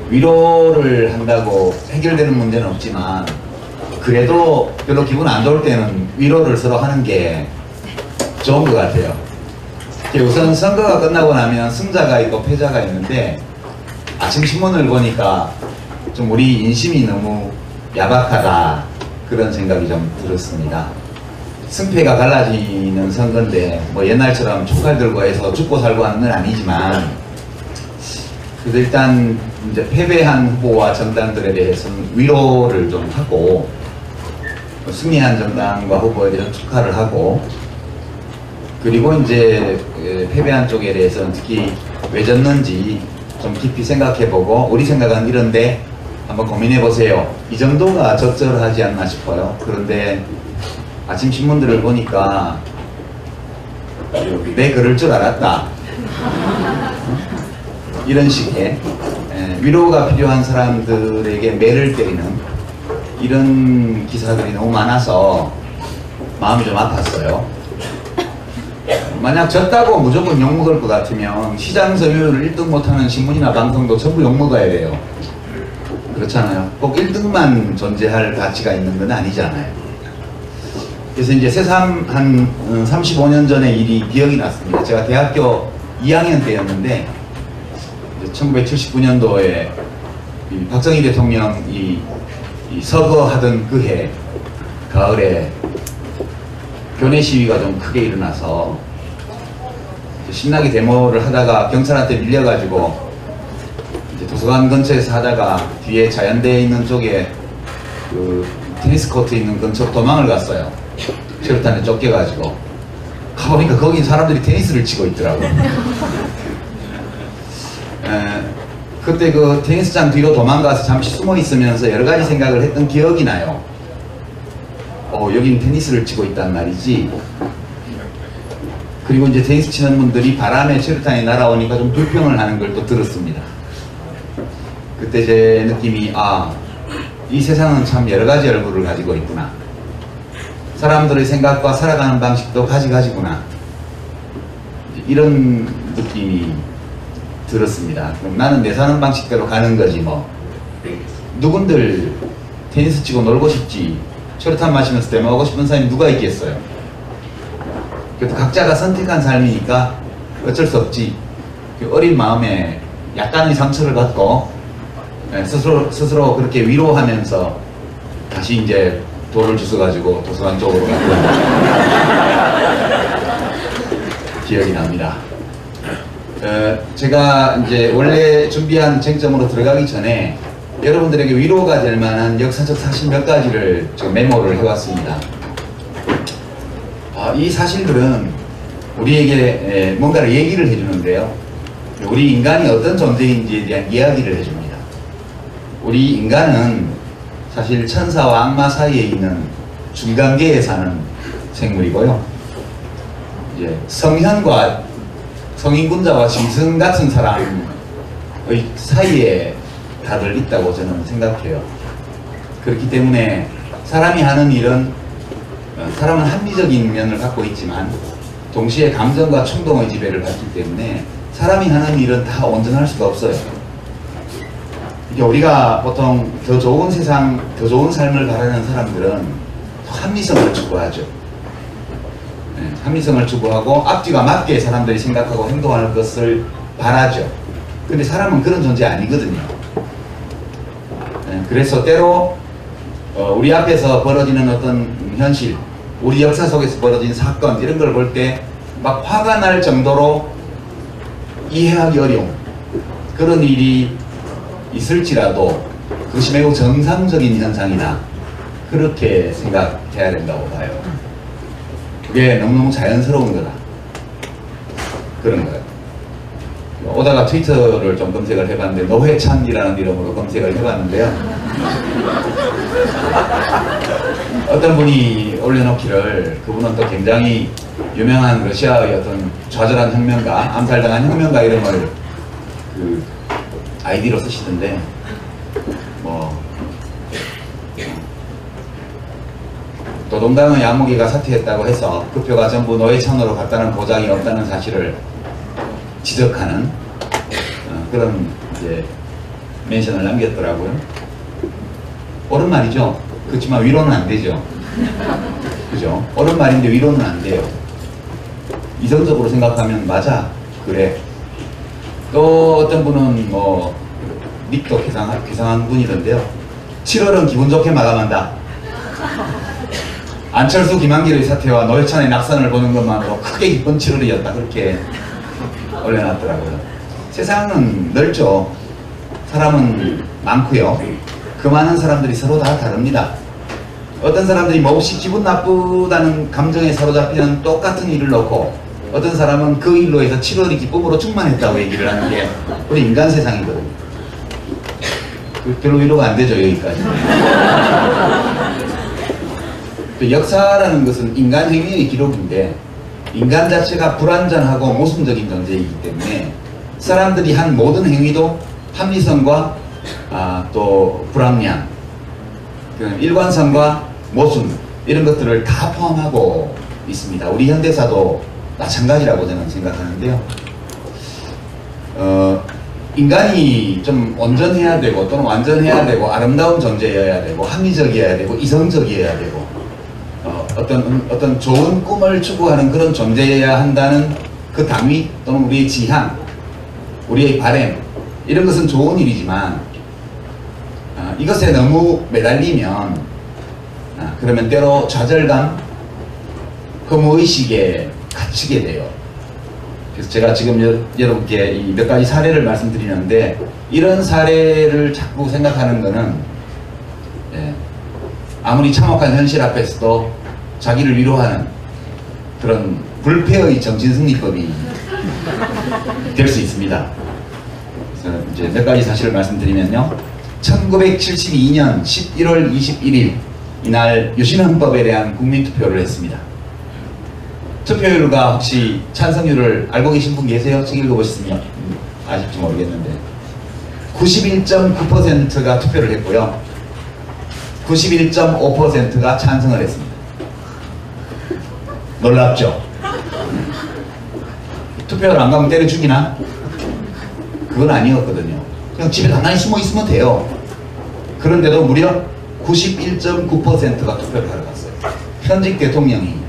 위로를 한다고 해결되는 문제는 없지만 그래도 별로 기분 안 좋을 때는 위로를 서로 하는 게 좋은 것 같아요. 우선 선거가 끝나고 나면 승자가 있고 패자가 있는데 아침 신문을 보니까 좀 우리 인심이 너무 야박하다 그런 생각이 좀 들었습니다. 승패가 갈라지는 선거인데 뭐 옛날처럼 촉발 들고 해서 죽고 살고 하는 건 아니지만 그래도 일단 이제 패배한 후보와 정당들에 대해서는 위로를 좀 하고 승리한 정당과 후보에 대해서 축하를 하고 그리고 이제 패배한 쪽에 대해서는 특히 왜 졌는지 좀 깊이 생각해보고 우리 생각은 이런데 한번 고민해보세요. 이 정도가 적절하지 않나 싶어요. 그런데 아침 신문들을 보니까 내 그럴 줄 알았다 이런 식의 위로가 필요한 사람들에게 매를 때리는 이런 기사들이 너무 많아서 마음이 좀 아팠어요. 만약 졌다고 무조건 욕먹을 것 같으면 시장 점유율을 1등 못하는 신문이나 방송도 전부 욕먹어야 돼요. 그렇잖아요. 꼭 1등만 존재할 가치가 있는 건 아니잖아요. 그래서 이제 새삼 한 35년 전의 일이 기억이 났습니다. 제가 대학교 2학년 때였는데 1979년도에 박정희 대통령이 서거하던 그 해 가을에 교내 시위가 좀 크게 일어나서 신나게 데모를 하다가 경찰한테 밀려가지고 이제 도서관 근처에서 하다가 뒤에 자연대에 있는 쪽에 그 테니스 코트 있는 근처로 도망을 갔어요. 체류탄에 쫓겨가지고 가보니까 거기 사람들이 테니스를 치고 있더라고요. 그때 그 테니스장 뒤로 도망가서 잠시 숨어 있으면서 여러 가지 생각을 했던 기억이 나요. 여긴 테니스를 치고 있단 말이지. 그리고 이제 테니스 치는 분들이 바람에 체류탄이 날아오니까 좀 불평을 하는 걸 또 들었습니다. 그때 제 느낌이 이 세상은 참 여러 가지 얼굴을 가지고 있구나. 사람들의 생각과 살아가는 방식도 가지가지구나. 이런 느낌이 들었습니다. 그럼 나는 내 사는 방식대로 가는 거지 뭐. 누군들 테니스 치고 놀고 싶지 체류탄 마시면서 데모하고 싶은 사람이 누가 있겠어요. 그래도 각자가 선택한 삶이니까 어쩔 수 없지. 어린 마음에 약간의 상처를 받고 스스로 그렇게 위로하면서 다시 이제 돌을 주워가지고 도서관 쪽으로 갔던 기억이 납니다. 제가 이제 원래 준비한 쟁점으로 들어가기 전에 여러분들에게 위로가 될 만한 역사적 사실 몇 가지를 지금 메모를 해왔습니다. 이 사실들은 우리에게 뭔가를 얘기를 해주는데요. 우리 인간이 어떤 존재인지에 대한 이야기를 해줍니다. 우리 인간은 사실 천사와 악마 사이에 있는 중간계에 사는 생물이고요. 이제 성인군자와 짐승 같은 사람의 사이에 다들 있다고 저는 생각해요. 그렇기 때문에 사람이 하는 일은 사람은 합리적인 면을 갖고 있지만 동시에 감정과 충동의 지배를 받기 때문에 사람이 하는 일은 다 온전할 수가 없어요. 우리가 보통 더 좋은 세상, 더 좋은 삶을 바라는 사람들은 합리성을 추구하죠. 합리성을 추구하고 앞뒤가 맞게 사람들이 생각하고 행동하는 것을 바라죠. 근데 사람은 그런 존재 아니거든요. 그래서 때로 우리 앞에서 벌어지는 어떤 현실, 우리 역사 속에서 벌어진 사건 이런 걸 볼 때 막 화가 날 정도로 이해하기 어려운 그런 일이 있을지라도 그것이 매우 정상적인 현상이다. 그렇게 생각해야 된다고 봐요. 그게 너무너무 자연스러운 거다. 그런 거예요. 오다가 트위터를 좀 검색을 해봤는데 노회찬이라는 이름으로 검색을 해봤는데요. 어떤 분이 올려놓기를 그분은 또 굉장히 유명한 러시아의 어떤 좌절한 혁명가, 암살당한 혁명가 이름을 그 아이디로 쓰시던데 뭐 노동당의 야무기가 사퇴했다고 해서 그 표가 전부 노회찬으로 갔다는 보장이 없다는 사실을 지적하는 그런 이제 멘션을 남겼더라고요. 옳은 말이죠. 그렇지만 위로는 안 되죠. 그죠? 옳은 말인데 위로는 안 돼요. 이성적으로 생각하면 맞아, 그래. 또 어떤 분은 뭐 닉도 괴상한 분이던데요. 7월은 기분 좋게 마감한다. 안철수 김한길의 사태와 노회찬의 낙선을 보는 것만으로 크게 기쁜 7월이었다. 그렇게 올려놨더라고요. 세상은 넓죠. 사람은 많고요. 그 많은 사람들이 서로 다 다릅니다. 어떤 사람들이 몹시 기분 나쁘다는 감정에 사로잡히는 똑같은 일을 놓고 어떤 사람은 그 일로 해서 7월이 기쁨으로 충만했다고 얘기를 하는 게 우리 인간 세상이거든요. 별로 위로가 안 되죠, 여기까지. 역사라는 것은 인간 행위의 기록인데 인간 자체가 불완전하고 모순적인 존재이기 때문에 사람들이 한 모든 행위도 합리성과 또 불합리한 일관성과 모순 이런 것들을 다 포함하고 있습니다. 우리 현대사도 마찬가지라고 저는 생각하는데요. 인간이 좀 온전해야 되고 또는 완전해야 되고 아름다운 존재여야 되고 합리적이어야 되고 이성적이어야 되고 어떤 좋은 꿈을 추구하는 그런 존재여야 한다는 그 당위 또는 우리의 지향, 우리의 바램 이런 것은 좋은 일이지만 이것에 너무 매달리면 그러면 때로 좌절감, 허무의식에 갇히게 돼요. 그래서 제가 지금 여러분께 이 몇 가지 사례를 말씀드리는데 이런 사례를 자꾸 생각하는 거는 아무리 참혹한 현실 앞에서도 자기를 위로하는 그런 불패의 정신승리법이 될 수 있습니다. 그래서 이제 몇 가지 사실을 말씀드리면요. 1972년 11월 21일 이날 유신헌법에 대한 국민투표를 했습니다. 투표율과 혹시 찬성률을 알고 계신 분 계세요? 책 읽어보셨으면 아실지 모르겠는데 91.9%가 투표를 했고요. 91.5%가 찬성을 했습니다. 놀랍죠? 투표를 안 가면 때려 죽이나? 그건 아니었거든요. 그냥 집에 가만히 숨어 있으면 돼요. 그런데도 무려 91.9%가 투표를 하러 갔어요. 현직 대통령이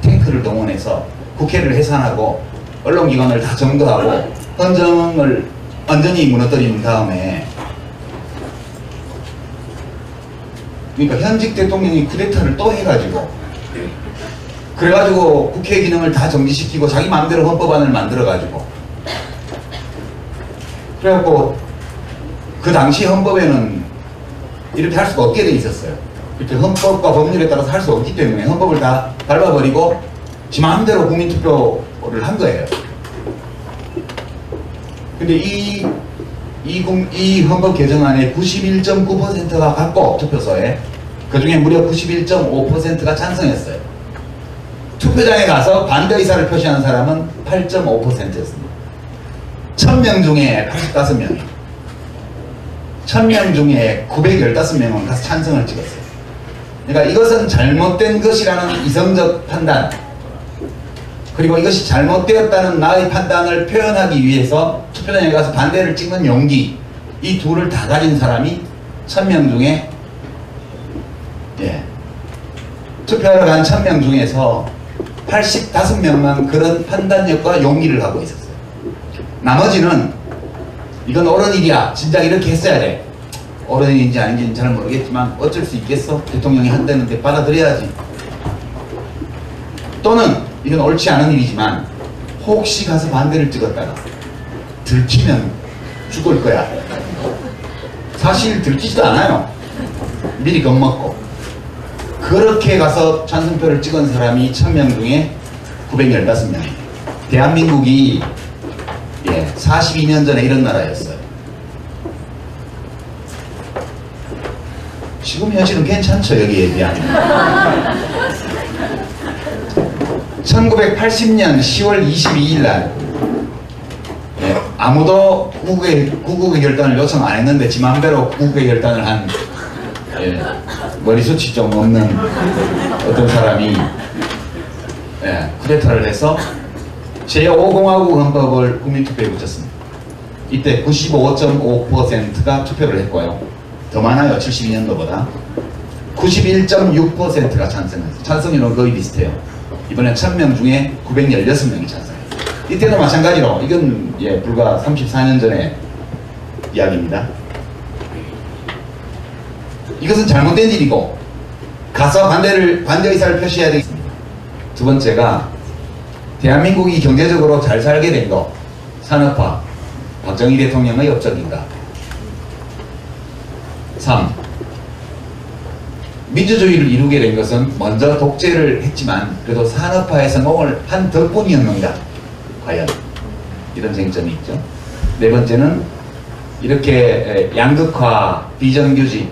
탱크를 동원해서 국회를 해산하고 언론기관을 다 점거하고 헌정을 완전히 무너뜨린 다음에 그러니까 현직 대통령이 쿠데타를 또 해가지고 그래가지고 국회 기능을 다 정지시키고 자기 마음대로 헌법안을 만들어가지고 그래갖고 그 당시 헌법에는 이렇게 할 수가 없게 돼 있었어요. 이렇게 헌법과 법률에 따라서 할 수 없기 때문에 헌법을 다 밟아버리고 지 마음대로 국민투표를 한 거예요. 근데 이 헌법 개정안에 91.9%가 갖고 투표소에 그 중에 무려 91.5%가 찬성했어요. 투표장에 가서 반대 의사를 표시한 사람은 8.5%였습니다. 1000명 중에 85명이 1000명 중에 915명은 가서 찬성을 찍었어요. 그러니까 이것은 잘못된 것이라는 이성적 판단 그리고 이것이 잘못되었다는 나의 판단을 표현하기 위해서 투표장에 가서 반대를 찍는 용기 이 둘을 다 가진 사람이 1000명 중에 투표하러 간 1000명 중에서 85명만 그런 판단력과 용기를 갖고 있었어요. 나머지는 이건 옳은 일이야. 진작 이렇게 했어야 돼. 옳은 일인지 아닌지는 잘 모르겠지만 어쩔 수 있겠어? 대통령이 한다는데 받아들여야지. 또는 이건 옳지 않은 일이지만 혹시 가서 반대를 찍었다가 들키면 죽을 거야. 사실 들키지도 않아요. 미리 겁먹고. 그렇게 가서 찬성표를 찍은 사람이 1000명 중에 915명이에요. 대한민국이 42년 전에 이런 나라였어요. 지금 현실은 괜찮죠, 여기에 비하면. 1980년 10월 22일 날 아무도 구국의 결단을 요청 안 했는데 지 맘대로 구국의 결단을 한 머리숱이 좀 없는 어떤 사람이 쿠데타를 해서 제5공화국 헌법을 국민투표에 붙였습니다. 이때 95.5%가 투표를 했고요. 더 많아요. 72년도보다. 91.6%가 찬성했어요. 찬성률은 거의 비슷해요. 이번엔 1000명 중에 916명이 찬성했어요. 이때도 마찬가지로 이건 불과 34년 전의 이야기입니다. 이것은 잘못된 일이고 가서 반대 의사를 표시해야 되겠습니다. 두 번째가 대한민국이 경제적으로 잘 살게 된 거, 산업화, 박정희 대통령의 업적인가. 3. 민주주의를 이루게 된 것은 먼저 독재를 했지만 그래도 산업화에 성공을 한 덕분이었는가. 과연 이런 쟁점이 있죠. 네 번째는 이렇게 양극화, 비정규직,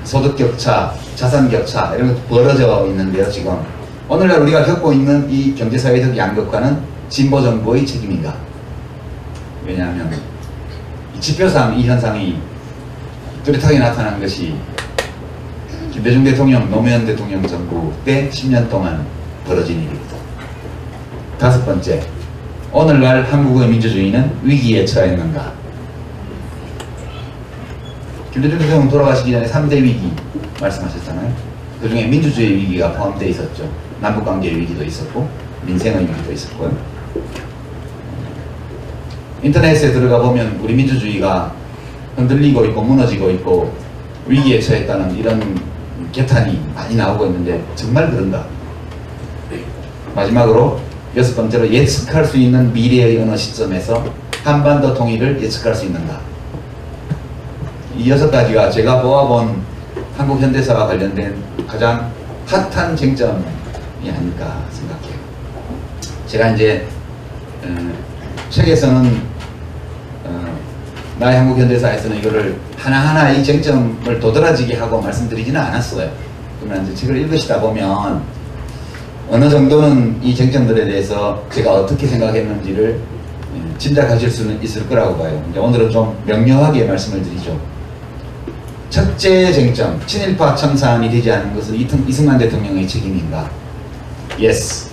소득격차, 자산격차 이런 것도 벌어져 있는데요. 지금 오늘날 우리가 겪고 있는 이 경제사회적 양극화는 진보정부의 책임인가. 왜냐하면 이 지표상 이 현상이 뚜렷하게 나타난 것이 김대중 대통령, 노무현 대통령 정부 때 10년 동안 벌어진 일입니다. 다섯 번째, 오늘날 한국의 민주주의는 위기에 처했는가. 김대중 대통령 돌아가시기 전에 3대 위기 말씀하셨잖아요. 그 중에 민주주의 위기가 포함되어 있었죠. 남북관계 위기도 있었고 민생의 위기도 있었고요. 인터넷에 들어가 보면 우리 민주주의가 흔들리고 있고 무너지고 있고 위기에 처했다는 이런 개탄이 많이 나오고 있는데 정말 그런가? 마지막으로 여섯 번째로 예측할 수 있는 미래의 어느 시점에서 한반도 통일을 예측할 수 있는가? 이 여섯 가지가 제가 보아본 한국 현대사와 관련된 가장 핫한 쟁점이 아닐까 생각해요. 제가 이제 책에서는 나의 한국 현대사에서는 이거를 하나하나 이 쟁점을 도드라지게 하고 말씀드리지는 않았어요. 그러면 이제 책을 읽으시다 보면 어느 정도는 이 쟁점들에 대해서 제가 어떻게 생각했는지를 짐작하실 수는 있을 거라고 봐요. 이제 오늘은 좀 명료하게 말씀을 드리죠. 첫째 쟁점, 친일파 청산이 되지 않은 것은 이승만 대통령의 책임인가? Yes.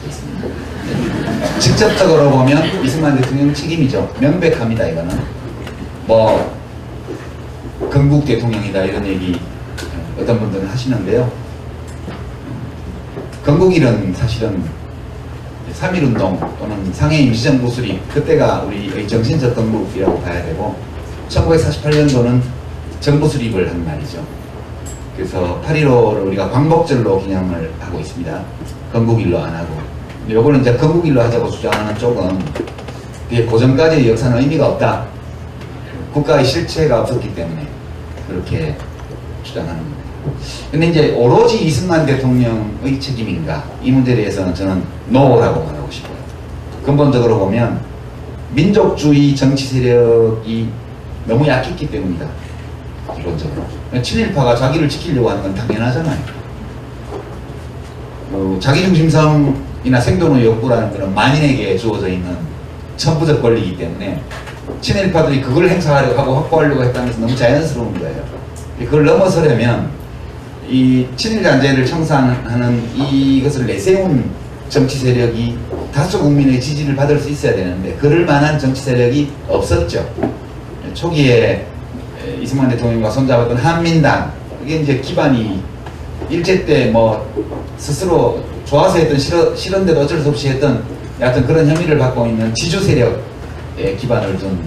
직접적으로 보면 이승만 대통령 책임이죠. 명백합니다. 이거는 뭐 건국 대통령이다 이런 얘기 어떤 분들은 하시는데요. 건국일은 사실은 3.1운동 또는 상해 임시정부 수립, 그때가 우리의 정신적 건국이라고 봐야 되고 1948년도는 정부 수립을 한 날이죠. 그래서 8.15를 우리가 광복절로 기념을 하고 있습니다. 건국일로 안 하고. 요거는 이제 건국일로 하자고 주장하는 쪽은 그게 고전까지의 역사는 의미가 없다. 국가의 실체가 없었기 때문에 그렇게 주장하는 겁니다. 근데 이제 오로지 이승만 대통령의 책임인가? 이 문제에 대해서는 저는 노라고 말하고 싶어요. 근본적으로 보면 민족주의 정치 세력이 너무 약했기 때문이다. 기본적으로. 친일파가 자기를 지키려고 하는 건 당연하잖아요. 자기중심성이나 생존의 욕구라는 것은 만인에게 주어져 있는 천부적 권리이기 때문에 친일파들이 그걸 행사하려고 하고 확보하려고 했다는 것은 너무 자연스러운 거예요. 그걸 넘어서려면 이 친일잔재를 청산하는 이것을 내세운 정치 세력이 다수 국민의 지지를 받을 수 있어야 되는데 그럴 만한 정치 세력이 없었죠. 초기에 이승만 대통령과 손잡았던 한민당, 이게 이제 기반이 일제 때 뭐 스스로 좋아서 했던 싫은데도 어쩔 수 없이 했던 여하튼 그런 혐의를 받고 있는 지주 세력에 기반을 둔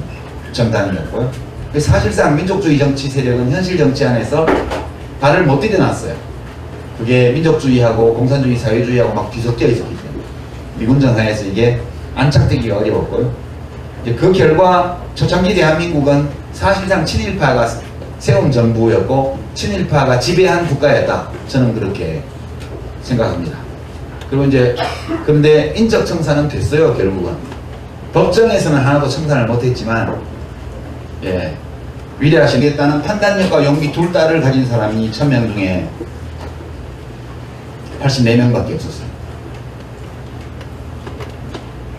정당이었고요. 사실상 민족주의 정치 세력은 현실 정치 안에서 발을 못 디뎌놨어요. 그게 민족주의하고 공산주의, 사회주의하고 막 뒤섞여 있었기 때문에 미군 정하에서 이게 안착되기가 어려웠고요. 이제 그 결과 초창기 대한민국은 사실상 친일파가 세운 정부였고 친일파가 지배한 국가였다. 저는 그렇게 생각합니다. 그리고 이제 그런데 인적 청산은 됐어요. 결국은 법정에서는 하나도 청산을 못했지만 예, 위대하시겠다는 판단력과 용기 둘 다를 가진 사람이 1000명 중에 84명밖에 없었어요.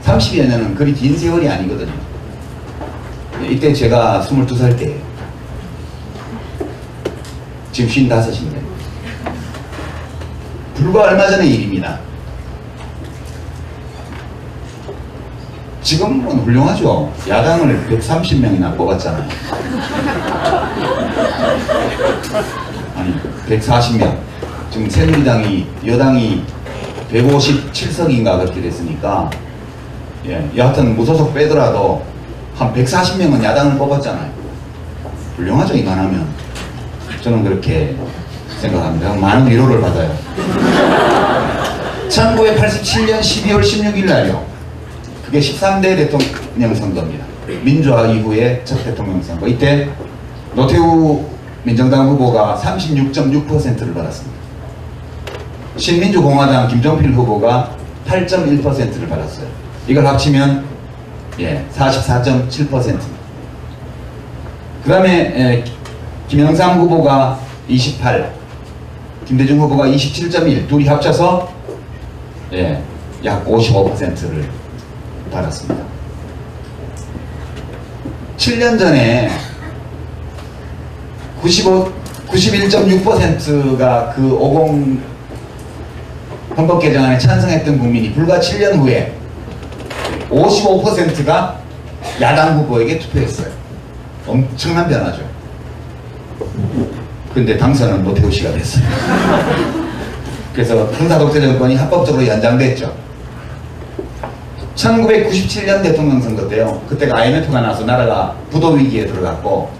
30여 년은 그리 긴 세월이 아니거든요. 이때 제가 22살 때예요. 지금 55인데 불과 얼마 전의 일입니다. 지금은 훌륭하죠. 야당을 130명이나 뽑았잖아요. 아니 140명. 지금 새누리당이 여당이 157석인가 그렇게 됐으니까 예, 여하튼 무소속 빼더라도 한 140명은 야당을 뽑았잖아요. 훌륭하죠. 이만하면. 저는 그렇게 생각합니다. 많은 위로를 받아요. 1987년 12월 16일 날요. 그게 13대 대통령 선거입니다. 민주화 이후의 첫 대통령 선거. 이때 노태우 민정당 후보가 36.6%를 받았습니다. 신민주공화당 김종필 후보가 8.1%를 받았어요. 이걸 합치면 예, 44.7%입니다. 그 다음에 김영삼 후보가 28, 김대중 후보가 27.1, 둘이 합쳐서 예, 약 55%를 받았습니다. 7년 전에 91.6%가 그 50 헌법 개정안에 찬성했던 국민이 불과 7년 후에 55%가 야당 후보에게 투표했어요. 엄청난 변화죠. 근데 당선은 노태우 씨가 됐어요. 그래서 군사독재 정권이 합법적으로 연장됐죠. 1997년 대통령 선거 때요. 그때가 IMF가 나서 나라가 부도 위기에 들어갔고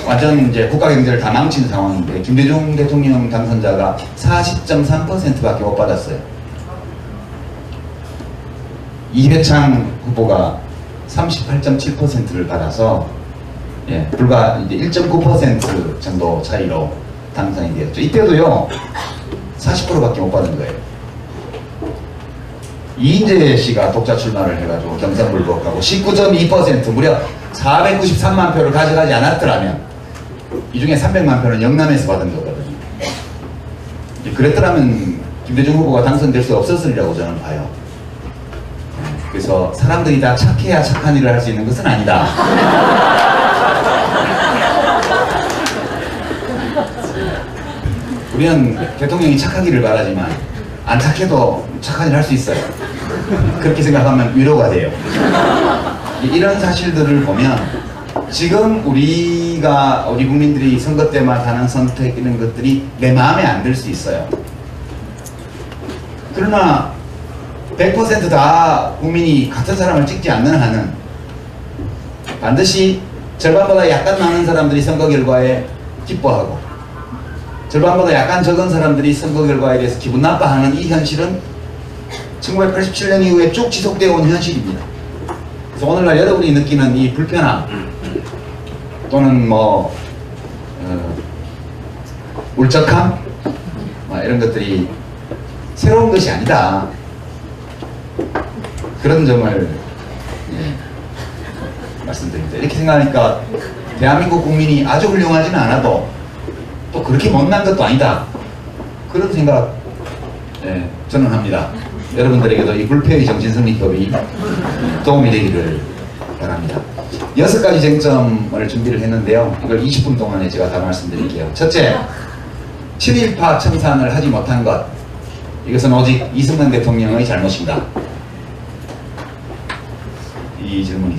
완전 이제 국가 경제를 다 망친 상황인데 김대중 대통령 당선자가 40.3%밖에 못 받았어요. 이회창 후보가 38.7%를 받아서 예, 불과 이제 1.9% 정도 차이로 당선이 되었죠. 이때도요 40%밖에 못 받은 거예요. 이인재 씨가 독자 출마를 해가지고 경선불복하고 19.2% 무려 493만 표를 가져가지 않았더라면 이 중에 300만 표는 영남에서 받은 거거든요. 그랬더라면 김대중 후보가 당선될 수 없었으리라고 저는 봐요. 그래서 사람들이 다 착해야 착한 일을 할 수 있는 것은 아니다. 우리는 대통령이 착하기를 바라지만 안 착해도 착한 일을 할 수 있어요. 그렇게 생각하면 위로가 돼요. 이런 사실들을 보면 지금 우리 국민들이 선거 때마다 하는 선택 이런 것들이 내 마음에 안 들 수 있어요. 그러나 100% 다 국민이 같은 사람을 찍지 않는 한은 반드시 절반보다 약간 많은 사람들이 선거 결과에 기뻐하고 절반보다 약간 적은 사람들이 선거 결과에 대해서 기분 나빠하는 이 현실은 1987년 이후에 쭉 지속되어 온 현실입니다. 그래서 오늘날 여러분이 느끼는 이 불편함 또는 뭐 울적함 이런 것들이 새로운 것이 아니다. 그런 점을 말씀드립니다. 이렇게 생각하니까 대한민국 국민이 아주 훌륭하지는 않아도 또 그렇게 못난 것도 아니다. 그런 생각 저는 합니다. 여러분들에게도 이 불패의 정신승리법이 도움이 되기를 바랍니다. 6가지 쟁점을 준비를 했는데요. 이걸 20분 동안에 제가 다 말씀드릴게요. 첫째, 친일파 청산을 하지 못한 것. 이것은 오직 이승만 대통령의 잘못입니다. 이 질문이